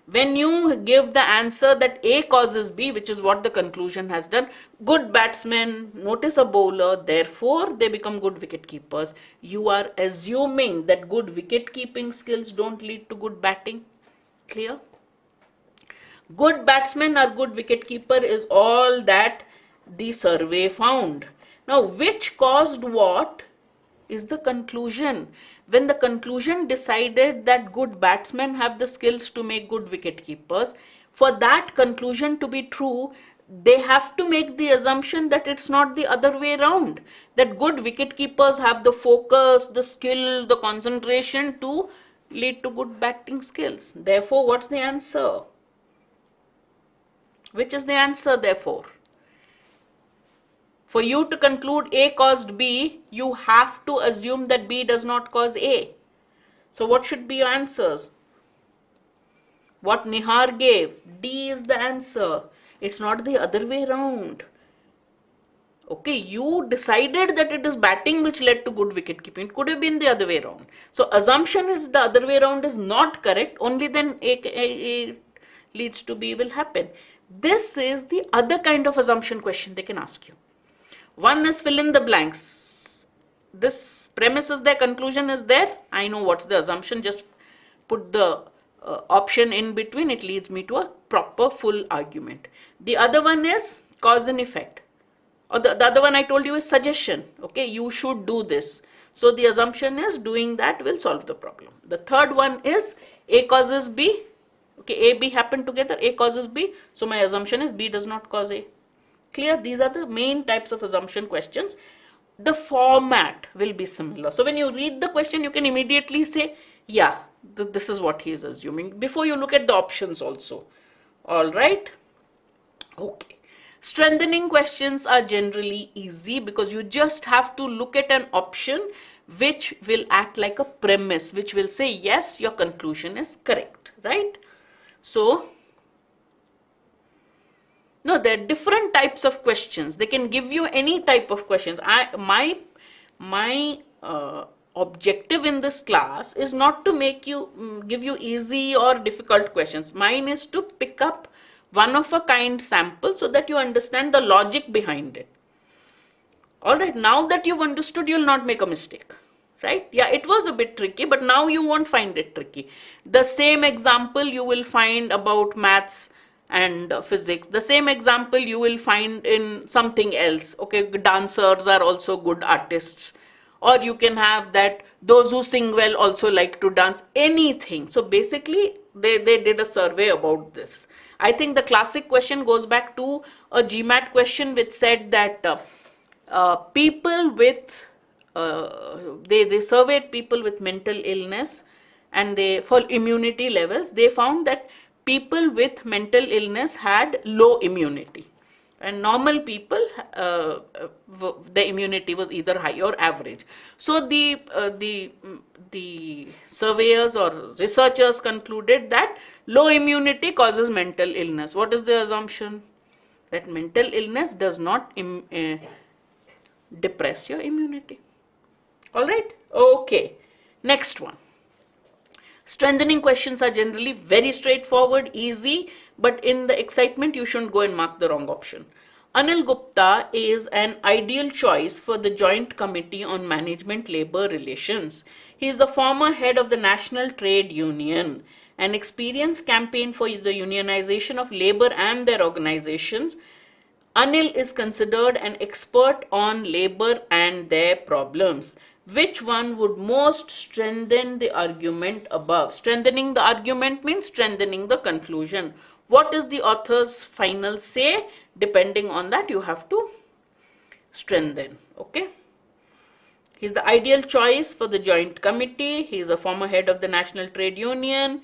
When you give the answer that A causes B, which is what the conclusion has done, good batsmen notice a bowler, therefore they become good wicket keepers. You are assuming that good wicket keeping skills don't lead to good batting. Clear? Good batsmen or good wicket keeper is all that the survey found. Now, which caused what is the conclusion. When the conclusion decided that good batsmen have the skills to make good wicket keepers, for that conclusion to be true, they have to make the assumption that it's not the other way around. That good wicket keepers have the focus, the skill, the concentration to lead to good batting skills. Therefore, what's the answer? Which is the answer, therefore? For you to conclude A caused B, you have to assume that B does not cause A. So what should be your answers? What Nihar gave, D is the answer. It's not the other way around. Okay, you decided that it is batting which led to good wicket keeping. It could have been the other way around. So assumption is the other way around is not correct. Only then A leads to B will happen. This is the other kind of assumption question they can ask you. One is fill in the blanks. This premise is there, conclusion is there. I know what's the assumption. Just put the option in between. It leads me to a proper full argument. The other one is cause and effect. Or the other one I told you is suggestion. Okay, you should do this. So the assumption is doing that will solve the problem. The third one is A causes B. Okay, A, B happen together. A causes B. So my assumption is B does not cause A. Clear? These are the main types of assumption questions. The format will be similar. So when you read the question, you can immediately say, yeah, this is what he is assuming, before you look at the options also. All right? Okay. Strengthening questions are generally easy because you just have to look at an option which will act like a premise, which will say, yes, your conclusion is correct, right? So, no, there are different types of questions. They can give you any type of questions. My objective in this class is not to make you give you easy or difficult questions. Mine is to pick up one of a kind sample so that you understand the logic behind it. All right, now that you've understood, you'll not make a mistake. Right? Yeah, it was a bit tricky, but now you won't find it tricky. The same example you will find about maths and physics. The same example you will find in something else. Okay, dancers are also good artists. Or you can have that those who sing well also like to dance. Anything. So basically, they did a survey about this. I think the classic question goes back to a GMAT question which said that people with, they surveyed people with mental illness and for immunity levels, they found that people with mental illness had low immunity, and normal people, the immunity was either high or average. So the surveyors or researchers concluded that low immunity causes mental illness. What is the assumption? That mental illness does not depress your immunity. All right? Okay. Next one. Strengthening questions are generally very straightforward, easy, but in the excitement, you shouldn't go and mark the wrong option. Anil Gupta is an ideal choice for the Joint Committee on Management Labor Relations. He is the former head of the National Trade Union, an experienced campaign for the unionization of labor and their organizations. Anil is considered an expert on labor and their problems. Which one would most strengthen the argument above? Strengthening the argument means strengthening the conclusion. What is the author's final say? Depending on that, you have to strengthen. Okay. He's the ideal choice for the Joint Committee. He is a former head of the National Trade Union.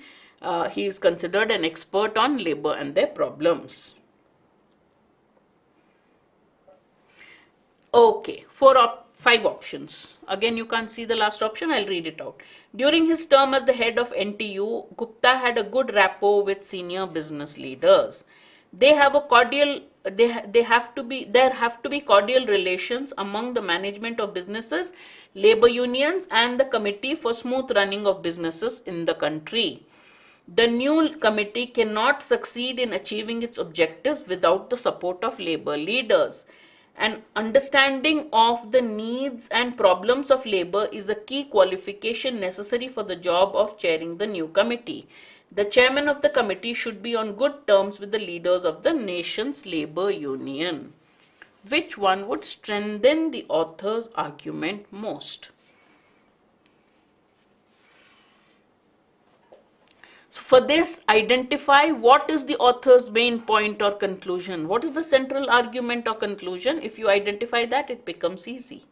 He is considered an expert on labor and their problems. Okay, 5 options. Again, you can't see the last option. I'll read it out. During his term as the head of NTU, Gupta had a good rapport with senior business leaders. There have to be cordial relations among the management of businesses, labor unions, and the committee for smooth running of businesses in the country. The new committee cannot succeed in achieving its objectives without the support of labor leaders. An understanding of the needs and problems of labor is a key qualification necessary for the job of chairing the new committee. The chairman of the committee should be on good terms with the leaders of the nation's labor union. Which one would strengthen the author's argument most? So for this, identify what is the author's main point or conclusion. What is the central argument or conclusion? If you identify that, it becomes easy.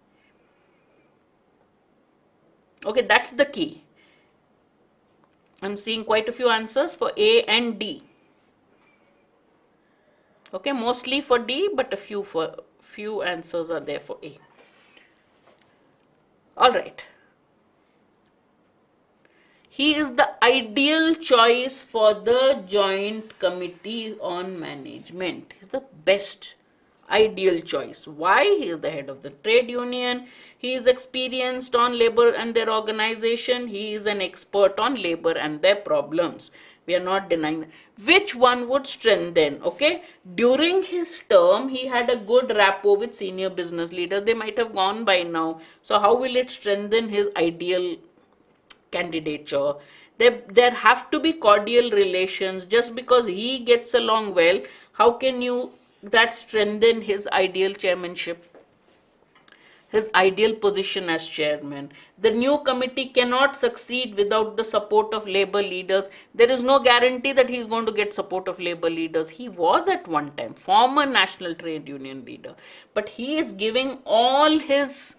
Okay, that's the key. I'm seeing quite a few answers for A and D. Okay, mostly for D, but a few answers are there for A. All right. He is the ideal choice for the Joint Committee on Management. He's the best ideal choice. Why? He is the head of the trade union. He is experienced on labor and their organization. He is an expert on labor and their problems. We are not denying that. Which one would strengthen? Okay. During his term, he had a good rapport with senior business leaders. They might have gone by now. So how will it strengthen his ideal candidature? There have to be cordial relations. Just because he gets along well, how can that strengthen his ideal chairmanship, his ideal position as chairman? The new committee cannot succeed without the support of labor leaders. There is no guarantee that he is going to get support of labor leaders. He was at one time former National Trade Union leader, but he is giving all his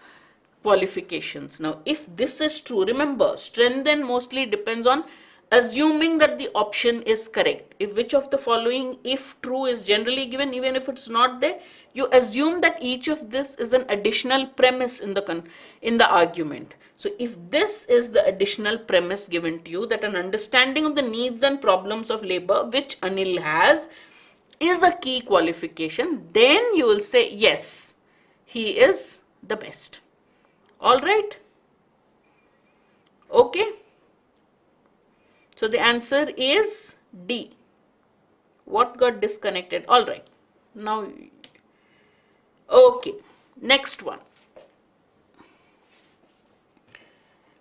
qualifications. Now, if this is true, remember, strengthen mostly depends on assuming that the option is correct. If which of the following, if true, is generally given, even if it's not there, you assume that each of this is an additional premise in the argument. So if this is the additional premise given to you, that an understanding of the needs and problems of labor, which Anil has, is a key qualification, then you will say, yes, he is the best. All right. Okay. So the answer is D. What got disconnected? All right. Now, okay. Next one.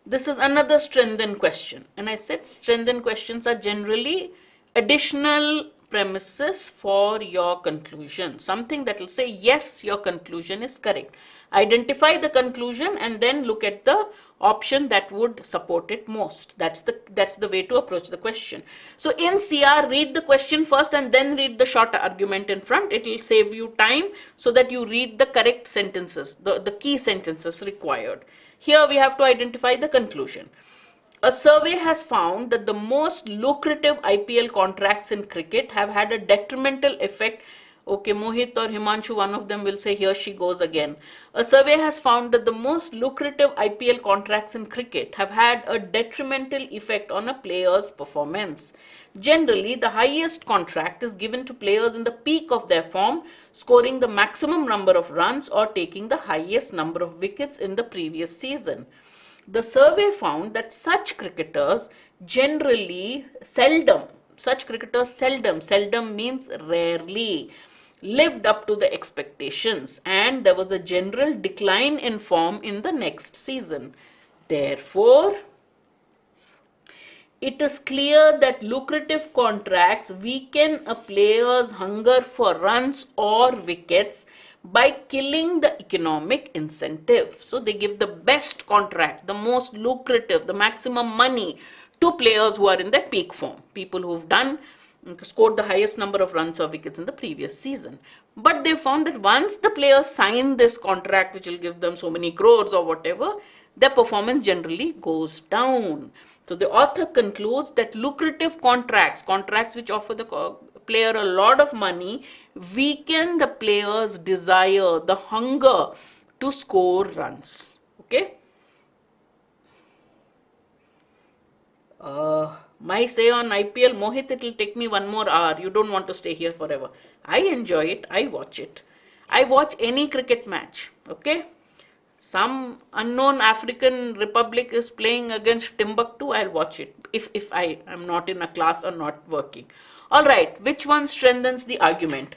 This is another strengthen question. And I said strengthen questions are generally additional premises for your conclusion. Something that will say, yes, your conclusion is correct. Identify the conclusion and then look at the option that would support it most. That's the way to approach the question. So in CR, read the question first and then read the short argument in front. It will save you time so that you read the correct sentences, the key sentences required. Here we have to identify the conclusion. A survey has found that the most lucrative IPL contracts in cricket have had a detrimental effect. Okay, Mohit or Himanshu, one of them will say, here she goes again. A survey has found that the most lucrative IPL contracts in cricket have had a detrimental effect on a player's performance. Generally, the highest contract is given to players in the peak of their form, scoring the maximum number of runs or taking the highest number of wickets in the previous season. The survey found that such cricketers seldom means rarely, lived up to the expectations, and there was a general decline in form in the next season. Therefore, it is clear that lucrative contracts weaken a player's hunger for runs or wickets by killing the economic incentive. So they give the best contract, the most lucrative, the maximum money to players who are in their peak form, people who've scored the highest number of runs or wickets in the previous season. But they found that once the players sign this contract, which will give them so many crores or whatever, their performance generally goes down. So the author concludes that lucrative contracts which offer the player a lot of money, weaken the player's desire, the hunger to score runs. Okay. My say on IPL, Mohit, it will take me 1 more hour. You don't want to stay here forever. I enjoy it. I watch it. I watch any cricket match. Okay. Some unknown African republic is playing against Timbuktu, I'll watch it if I am not in a class or not working. All right, which one strengthens the argument?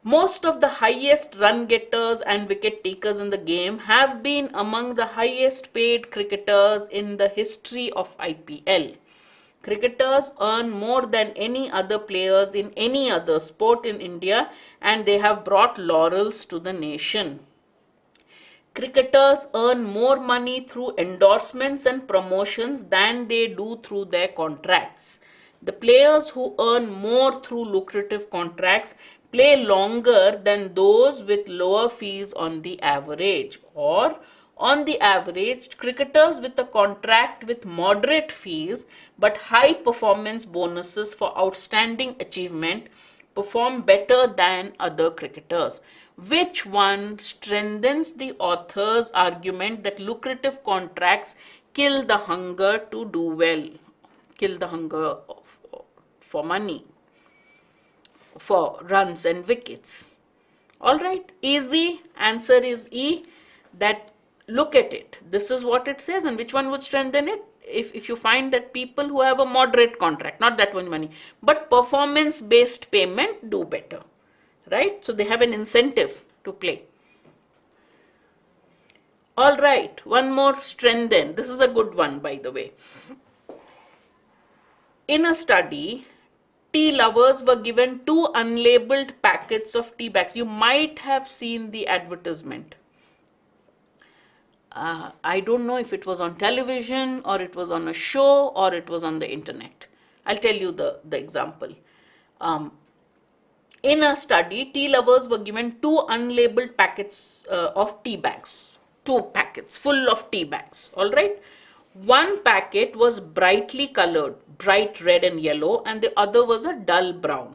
Most of the highest run getters and wicket takers in the game have been among the highest paid cricketers in the history of IPL. Cricketers earn more than any other players in any other sport in India, and they have brought laurels to the nation. Cricketers earn more money through endorsements and promotions than they do through their contracts. The players who earn more through lucrative contracts play longer than those with lower fees on the average. Or, on the average, cricketers with a contract with moderate fees but high performance bonuses for outstanding achievement perform better than other cricketers. Which one strengthens the author's argument that lucrative contracts kill the hunger to do well, kill the hunger for money, for runs and wickets? All right, easy. Answer is E. That look at it. This is what it says, and which one would strengthen it? If you find that people who have a moderate contract, not that much money, but performance-based payment do better. Right? So they have an incentive to play. All right, one more strengthen. This is a good one, by the way. In a study, tea lovers were given 2 unlabeled packets of tea bags. You might have seen the advertisement. I don't know if it was on television or it was on a show or it was on the internet. I'll tell you the example. In a study, tea lovers were given 2 unlabeled packets of tea bags. 2 packets full of tea bags. All right. One packet was brightly colored, bright red and yellow, and the other was a dull brown.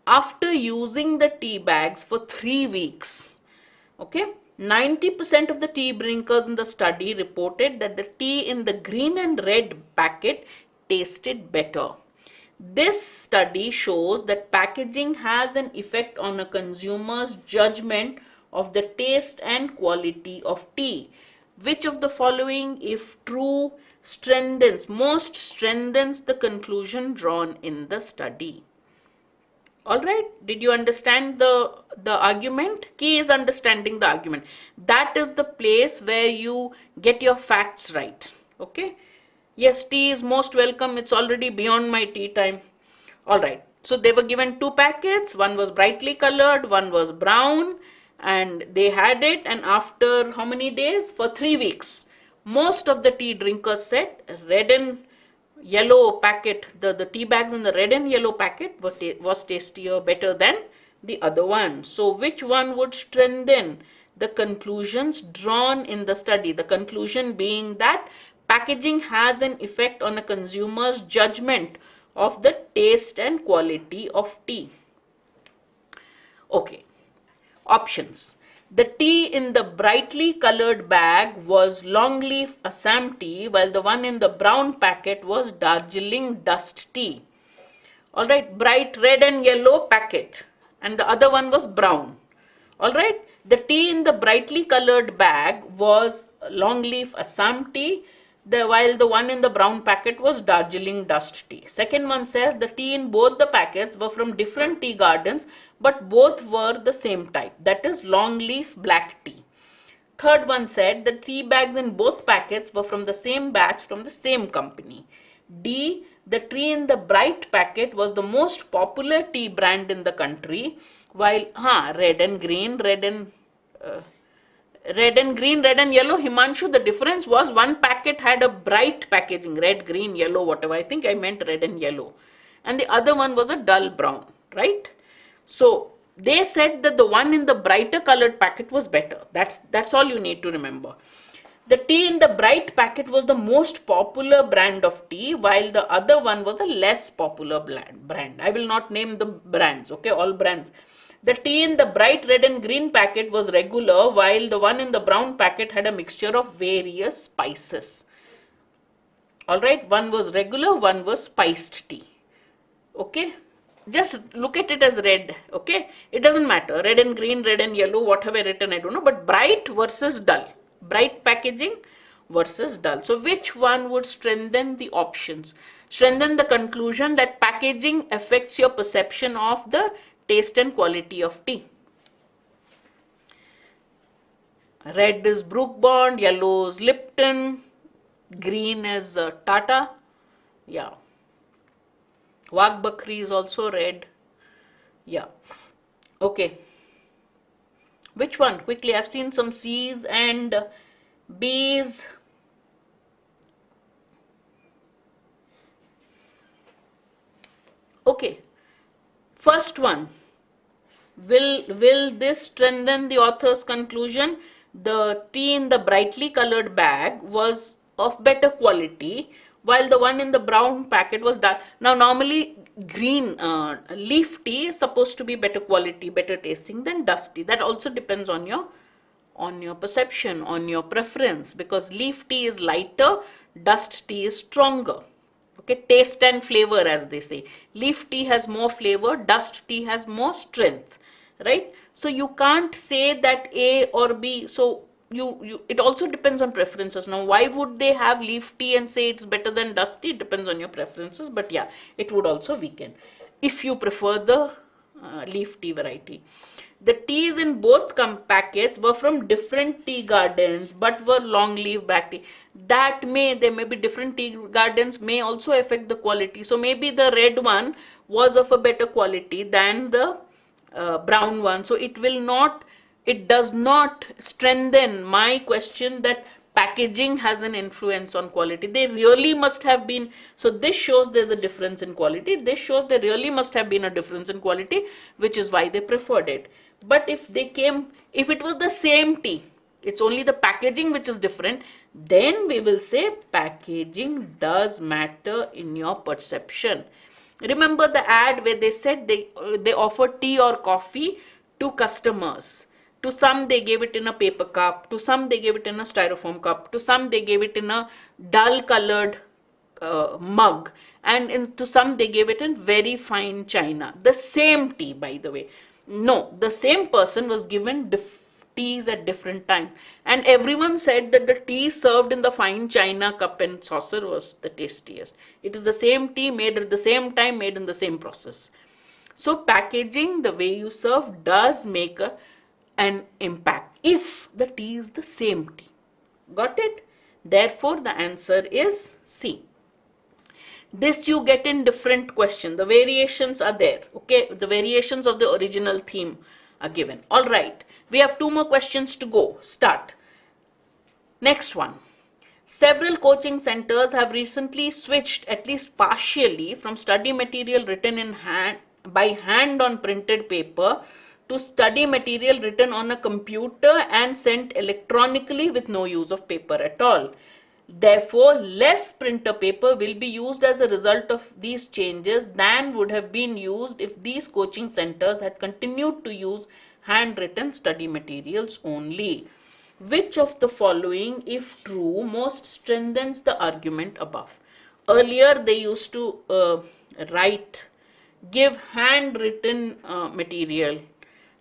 After using the tea bags for 3 weeks, okay, 90% of the tea drinkers in the study reported that the tea in the green and red packet tasted better. This study shows that packaging has an effect on a consumer's judgment of the taste and quality of tea. Which of the following, if true, most strengthens the conclusion drawn in the study? All right, did you understand the argument? Key is understanding the argument. That is the place where you get your facts right. Okay. Yes, tea is most welcome. It's already beyond my tea time. All right. So they were given 2 packets. One was brightly colored, one was brown, and they had it. And after how many days? For 3 weeks. Most of the tea drinkers said red and yellow packet, the tea bags in the red and yellow packet was tastier, better than the other one. So which one would strengthen the conclusions drawn in the study? The conclusion being that packaging has an effect on a consumer's judgment of the taste and quality of tea. Okay, options. The tea in the brightly colored bag was Longleaf Assam tea, while the one in the brown packet was Darjeeling Dust tea. Alright, bright red and yellow packet, and the other one was brown. Alright, the tea in the brightly colored bag was Longleaf Assam tea, while the one in the brown packet was Darjeeling Dust tea. Second one says the tea in both the packets were from different tea gardens, but both were the same type, that is Longleaf Black tea. Third one said the tea bags in both packets were from the same batch from the same company. D. The tea in the bright packet was the most popular tea brand in the country, while red and green, red and yellow, Himanshu, the difference was one packet had a bright packaging, red, green, yellow, whatever. I think I meant red and yellow. And the other one was a dull brown, right? So they said that the one in the brighter colored packet was better. That's all you need to remember. The tea in the bright packet was the most popular brand of tea, while the other one was a less popular brand. I will not name the brands, okay, all brands. The tea in the bright red and green packet was regular, while the one in the brown packet had a mixture of various spices. Alright, one was regular, one was spiced tea. Okay, just look at it as red, okay, it doesn't matter, red and green, red and yellow, what have I written, I don't know, but bright versus dull, bright packaging versus dull. So which one would strengthen the options, strengthen the conclusion that packaging affects your perception of the taste and quality of tea? Red is Brook Bond, yellow is Lipton, green is Tata, yeah. Wagh Bakri is also red. Yeah. Okay. Which one? Quickly, I've seen some C's and B's. Okay. First one. Will this strengthen the author's conclusion? The tea in the brightly colored bag was of better quality, while the one in the brown packet was dark. Now normally green leaf tea is supposed to be better quality, better tasting than dust tea. That also depends on your perception, on your preference, because leaf tea is lighter, dust tea is stronger. Okay, taste and flavor, as they say. Leaf tea has more flavor, dust tea has more strength, right? So you can't say that A or B. So it also depends on preferences. Now, why would they have leaf tea and say it's better than dust tea? It depends on your preferences, but yeah, it would also weaken if you prefer the leaf tea variety. The teas in both packets were from different tea gardens, but were long leaf black tea. There may be different tea gardens may also affect the quality. So maybe the red one was of a better quality than the brown one. So it does not strengthen my question that packaging has an influence on quality. They really must have been. So this shows there's a difference in quality. This shows there really must have been a difference in quality, which is why they preferred it. But if it was the same tea, it's only the packaging which is different, then we will say packaging does matter in your perception. Remember the ad where they said they offer tea or coffee to customers. To some they gave it in a paper cup, to some they gave it in a styrofoam cup, to some they gave it in a dull colored mug, and to some they gave it in very fine china. The same tea, by the way. No, the same person was given teas at different times, and everyone said that the tea served in the fine china cup and saucer was the tastiest. It is the same tea made at the same time, made in the same process. So packaging, the way you serve, does make an impact if the tea is the same tea. Got it? Therefore, the answer is C. This you get in different questions. The variations are there. Okay, the variations of the original theme are given. All right, we have 2 more questions to go. Start. Next one. Several coaching centers have recently switched, at least partially, from study material written by hand on printed paper to study material written on a computer and sent electronically with no use of paper at all. Therefore, less printer paper will be used as a result of these changes than would have been used if these coaching centers had continued to use handwritten study materials only. Which of the following, if true, most strengthens the argument above? Earlier, they used to give handwritten material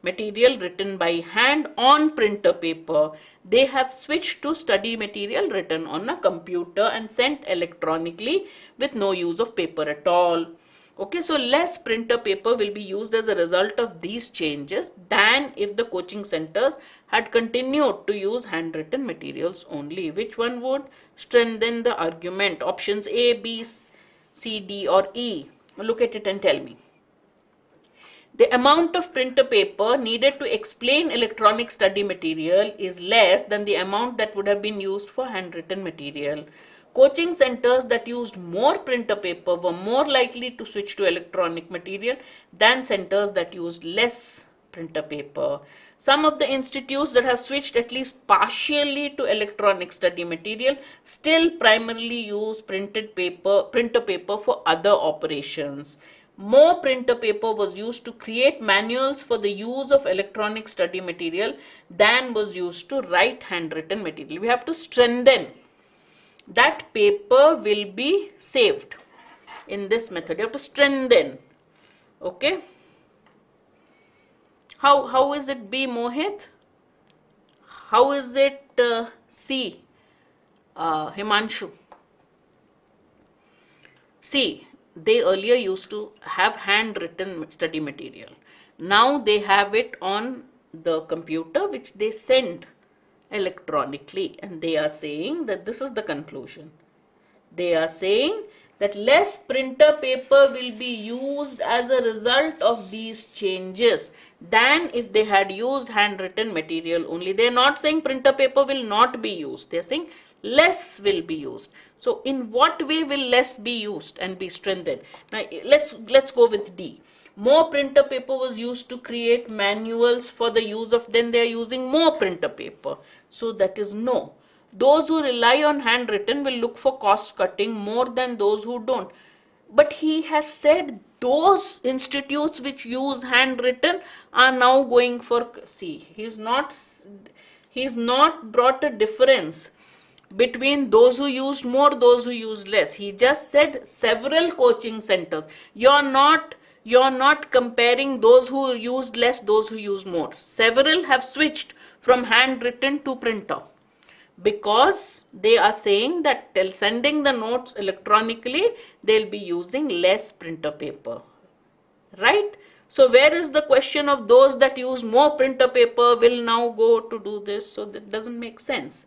written by hand on printer paper. They have switched to study material written on a computer and sent electronically with no use of paper at all. Okay, so less printer paper will be used as a result of these changes than if the coaching centers had continued to use handwritten materials only. Which one would strengthen the argument? Options A, B, C, D or E. Look at it and tell me. The amount of printer paper needed to explain electronic study material is less than the amount that would have been used for handwritten material. Coaching centers that used more printer paper were more likely to switch to electronic material than centers that used less printer paper. Some of the institutes that have switched at least partially to electronic study material still primarily use printer paper for other operations. More printer paper was used to create manuals for the use of electronic study material than was used to write handwritten material. We have to strengthen that paper will be saved in this method. You have to strengthen. Okay. How is it B, Mohit? How is it C, Himanshu? C. They earlier used to have handwritten study material. Now they have it on the computer, which they send electronically, and they are saying that this is the conclusion. They are saying that less printer paper will be used as a result of these changes than if they had used handwritten material only. They are not saying printer paper will not be used. They are saying less will be used. So in what way will less be used and be strengthened? Now let's go with D. More printer paper was used to create manuals for the use of, then they are using more printer paper. So that is no. Those who rely on handwritten will look for cost cutting more than those who don't. But he has said those institutes which use handwritten are now going for, see, he's not brought a difference between those who used more, those who used less. He just said several coaching centers. You're not comparing those who used less, those who used more. Several have switched from handwritten to printer because they are saying that sending the notes electronically, they'll be using less printer paper, right? So where is the question of those that use more printer paper will now go to do this? So that doesn't make sense.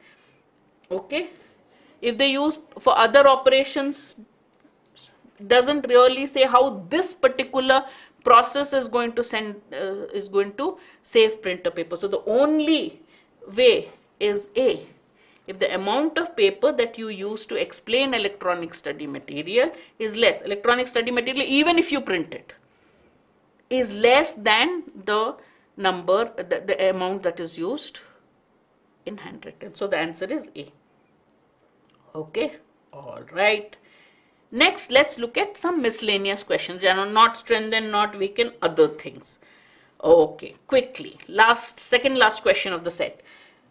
Okay, if they use for other operations, doesn't really say how this particular process is going to save printer paper. So the only way is A. If the amount of paper that you use to explain electronic study material is less, electronic study material, even if you print it, is less than the number, the amount that is used in handwritten. So the answer is A. Okay, all right. Next, let's look at some miscellaneous questions. They are not strengthen, not weaken, other things. Okay, quickly. Second last question of the set.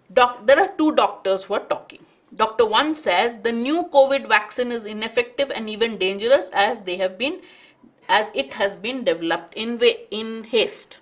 There are two doctors who are talking. Dr. 1 says the new COVID vaccine is ineffective and even dangerous as it has been developed in haste.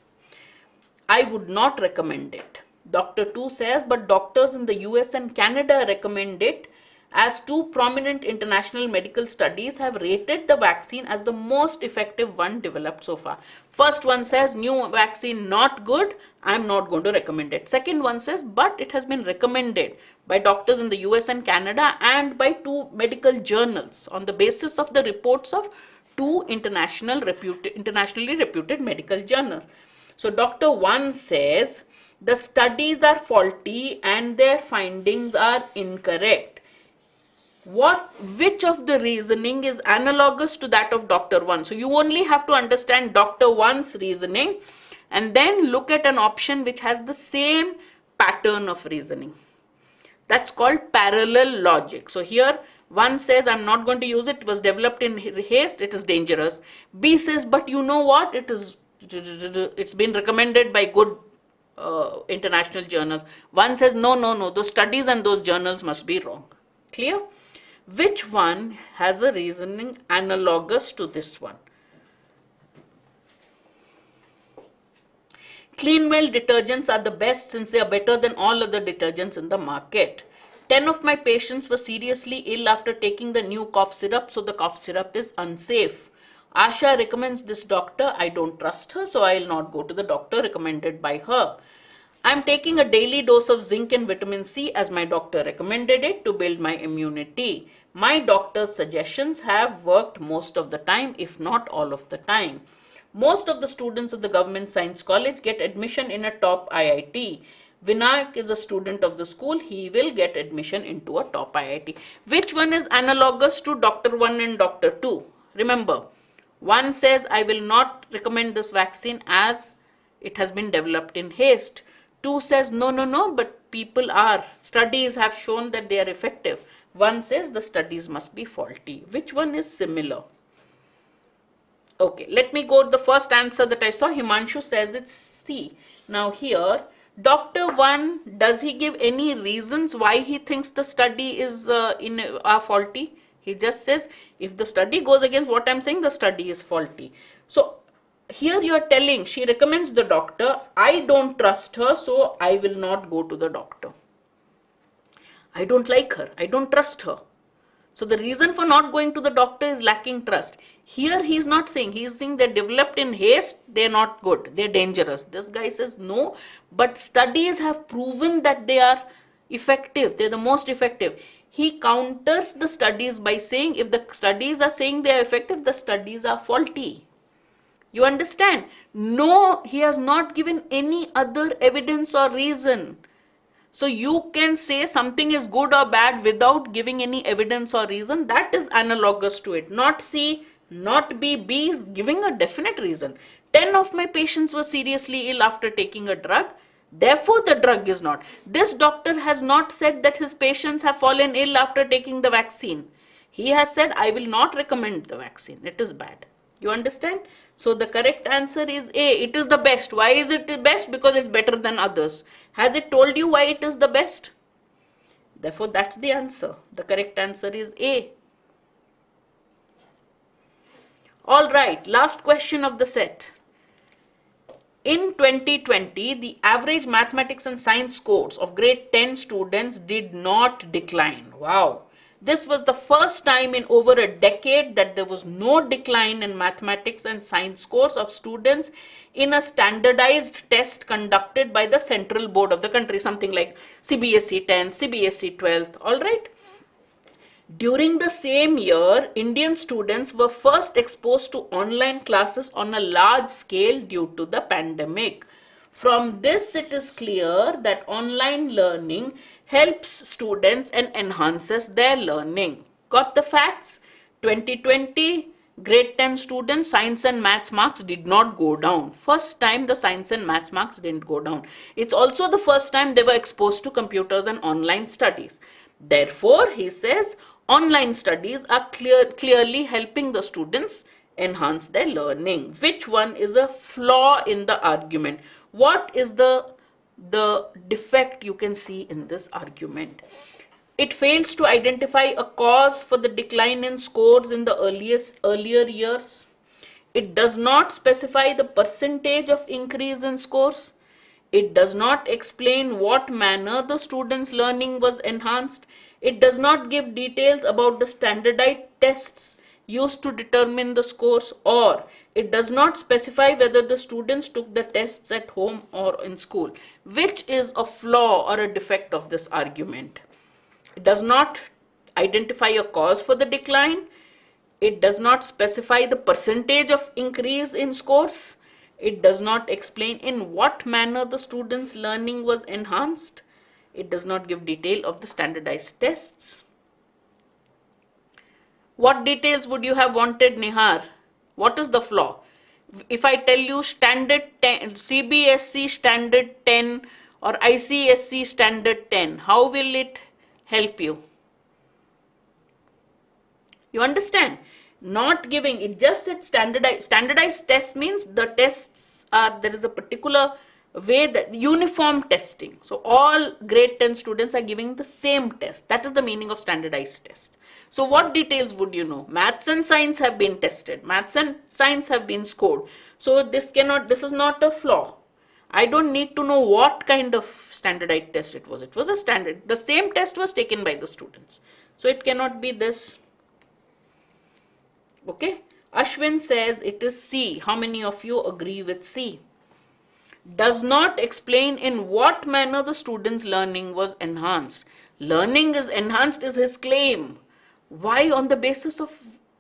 I would not recommend it. Dr. 2 says, but doctors in the US and Canada recommend it as two prominent international medical studies have rated the vaccine as the most effective one developed so far. First one says new vaccine not good, I'm not going to recommend it. Second one says, but it has been recommended by doctors in the US and Canada and by two medical journals on the basis of the reports of two internationally reputed medical journals. So Dr. 1 says the studies are faulty and their findings are incorrect. Which of the reasoning is analogous to that of Dr. 1? So you only have to understand Dr. 1's reasoning and then look at an option which has the same pattern of reasoning. That's called parallel logic. So here one says, I'm not going to use it, it was developed in haste, it is dangerous. B says, but you know what, it's been recommended by good international journals. One says, no, those studies and those journals must be wrong. Clear? Which one has a reasoning analogous to this one? Cleanwell detergents are the best since they are better than all other detergents in the market. 10 of my patients were seriously ill after taking the new cough syrup, so the cough syrup is unsafe. Asha recommends this doctor. I don't trust her, so I will not go to the doctor recommended by her. I am taking a daily dose of zinc and vitamin C as my doctor recommended it to build my immunity. My doctor's suggestions have worked most of the time, if not all of the time. Most of the students of the Government Science College get admission in a top IIT. Vinayak is a student of the school. He will get admission into a top IIT. Which one is analogous to Dr. 1 and Dr. 2? Remember, one says, I will not recommend this vaccine as it has been developed in haste. 2 says, no, but studies have shown that they are effective. 1 says the studies must be faulty. Which one is similar? Okay, let me go to the first answer that I saw. Himanshu says it's C. Now here, Dr. 1, does he give any reasons why he thinks the study is faulty? He just says, if the study goes against what I'm saying, the study is faulty. So here you are telling, she recommends the doctor. I don't trust her, so I will not go to the doctor. I don't like her. I don't trust her. So the reason for not going to the doctor is lacking trust. Here he is not saying, he is saying they're developed in haste, they're not good, they're dangerous. This guy says no, but studies have proven that they are effective, they're the most effective. He counters the studies by saying, if the studies are saying they are effective, the studies are faulty. You understand? No, he has not given any other evidence or reason. So you can say something is good or bad without giving any evidence or reason. That is analogous to it. Not C, not B. B is giving a definite reason. 10 of my patients were seriously ill after taking a drug. Therefore, the drug is not. This doctor has not said that his patients have fallen ill after taking the vaccine. He has said, I will not recommend the vaccine. It is bad. You understand? So the correct answer is A. It is the best. Why is it the best? Because it's better than others. Has it told you why it is the best? Therefore, that's the answer. The correct answer is A. All right, last question of the set. In 2020, the average mathematics and science scores of grade 10 students did not decline. Wow. This was the first time in over a decade that there was no decline in mathematics and science scores of students in a standardized test conducted by the central board of the country, something like CBSE 10th, CBSE 12th, all right? During the same year, Indian students were first exposed to online classes on a large scale due to the pandemic. From this, it is clear that online learning helps students and enhances their learning. Got the facts? 2020, grade 10 students, science and maths marks did not go down. First time the science and maths marks didn't go down. It's also the first time they were exposed to computers and online studies. Therefore, he says, online studies are clearly helping the students enhance their learning. Which one is a flaw in the argument? What is the defect you can see in this argument? It fails to identify a cause for the decline in scores in the earlier years. It does not specify the percentage of increase in scores. It does not explain what manner the students' learning was enhanced. It does not give details about the standardized tests used to determine the scores, or it does not specify whether the students took the tests at home or in school. Which is a flaw or a defect of this argument? It does not identify a cause for the decline. It does not specify the percentage of increase in scores. It does not explain in what manner the students' learning was enhanced. It does not give detail of the standardized tests. What details would you have wanted, Nihar? What is the flaw? If I tell you standard 10, CBSE standard 10 or ICSE standard 10, how will it help you? You understand? Not giving, it just said standardized. Standardized test means the tests are, there is a particular way, that uniform testing. So all grade 10 students are giving the same test. That is the meaning of standardized test. So what details would you know? Maths and science have been tested. Maths and science have been scored. So this is not a flaw. I don't need to know what kind of standardized test it was. It was a standard. The same test was taken by the students. So it cannot be this. Okay. Ashwin says it is C. How many of you agree with C? Does not explain in what manner the student's learning was enhanced. Learning is enhanced is his claim. Why? On the basis of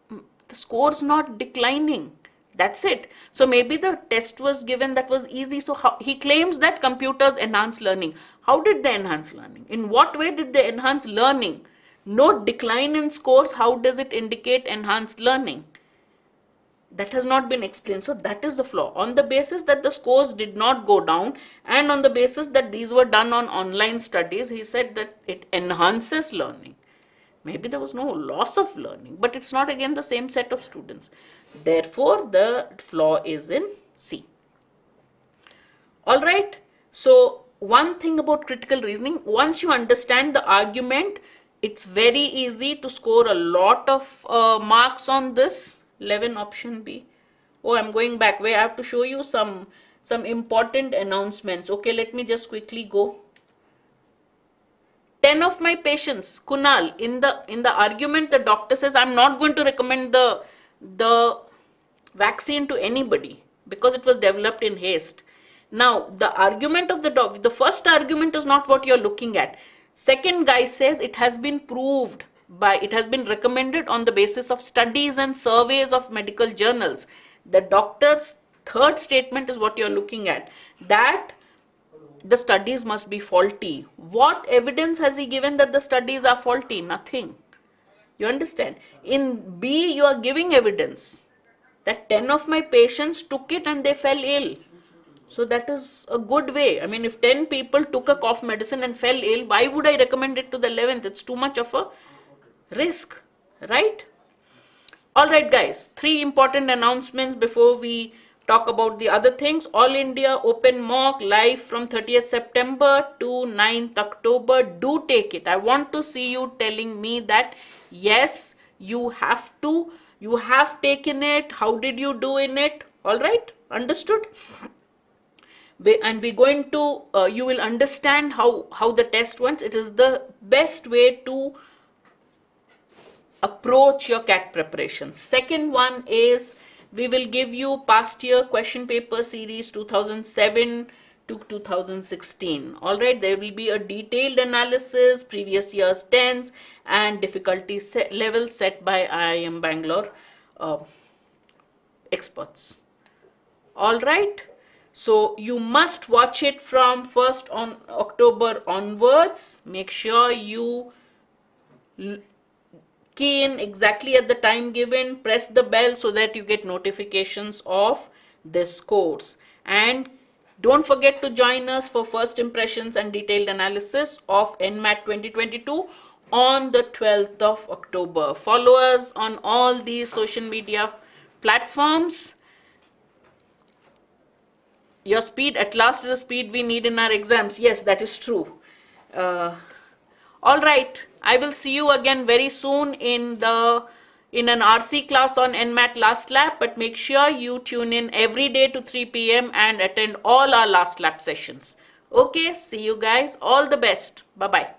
the scores not declining. That's it. So maybe the test was given that was easy. So he claims that computers enhance learning. How did they enhance learning? In what way did they enhance learning? No decline in scores. How does it indicate enhanced learning? That has not been explained. So that is the flaw. On the basis that the scores did not go down and on the basis that these were done on online studies, he said that it enhances learning. Maybe there was no loss of learning, but it's not again the same set of students. Therefore, the flaw is in C. All right. So one thing about critical reasoning, once you understand the argument, it's very easy to score a lot of marks on this. 11 option B. Oh, I'm going back. Wait, I have to show you some important announcements. Okay, let me just quickly go. 10 of my patients, Kunal, in the argument, the doctor says, I'm not going to recommend the vaccine to anybody because it was developed in haste. Now, the argument of the first argument is not what you're looking at. Second guy says it has been proved it has been recommended on the basis of studies and surveys of medical journals. The doctor's third statement is what you're looking at, that the studies must be faulty. What evidence has he given that the studies are faulty? Nothing. You understand? In B, you are giving evidence that 10 of my patients took it and they fell ill. So that is a good way. I mean, if 10 people took a cough medicine and fell ill, why would I recommend it to the 11th? It's too much of a risk, right? All right, guys, 3 important announcements before we talk about the other things. All India Open Mock live from 30th September to 9th October. Do take it. I want to see you telling me that, yes, you have taken it. How did you do in it? All right, understood? And we're going to, you will understand how the test went. It is the best way to approach your CAT preparation. Second one is we will give you past year question paper series 2007 to 2016. All right, there will be a detailed analysis, previous year's 10s and difficulty level set by IIM Bangalore experts. All right. So you must watch it from 1st on October onwards. Make sure you key in exactly at the time given, press the bell so that you get notifications of this course. And don't forget to join us for first impressions and detailed analysis of NMAT 2022 on the 12th of October. Follow us on all these social media platforms. Your speed at last is the speed we need in our exams. Yes, that is true. All right, I will see you again very soon in an RC class on NMAT last lap, but make sure you tune in every day to 3 p.m. and attend all our last lap sessions. Okay, see you guys. All the best. Bye-bye.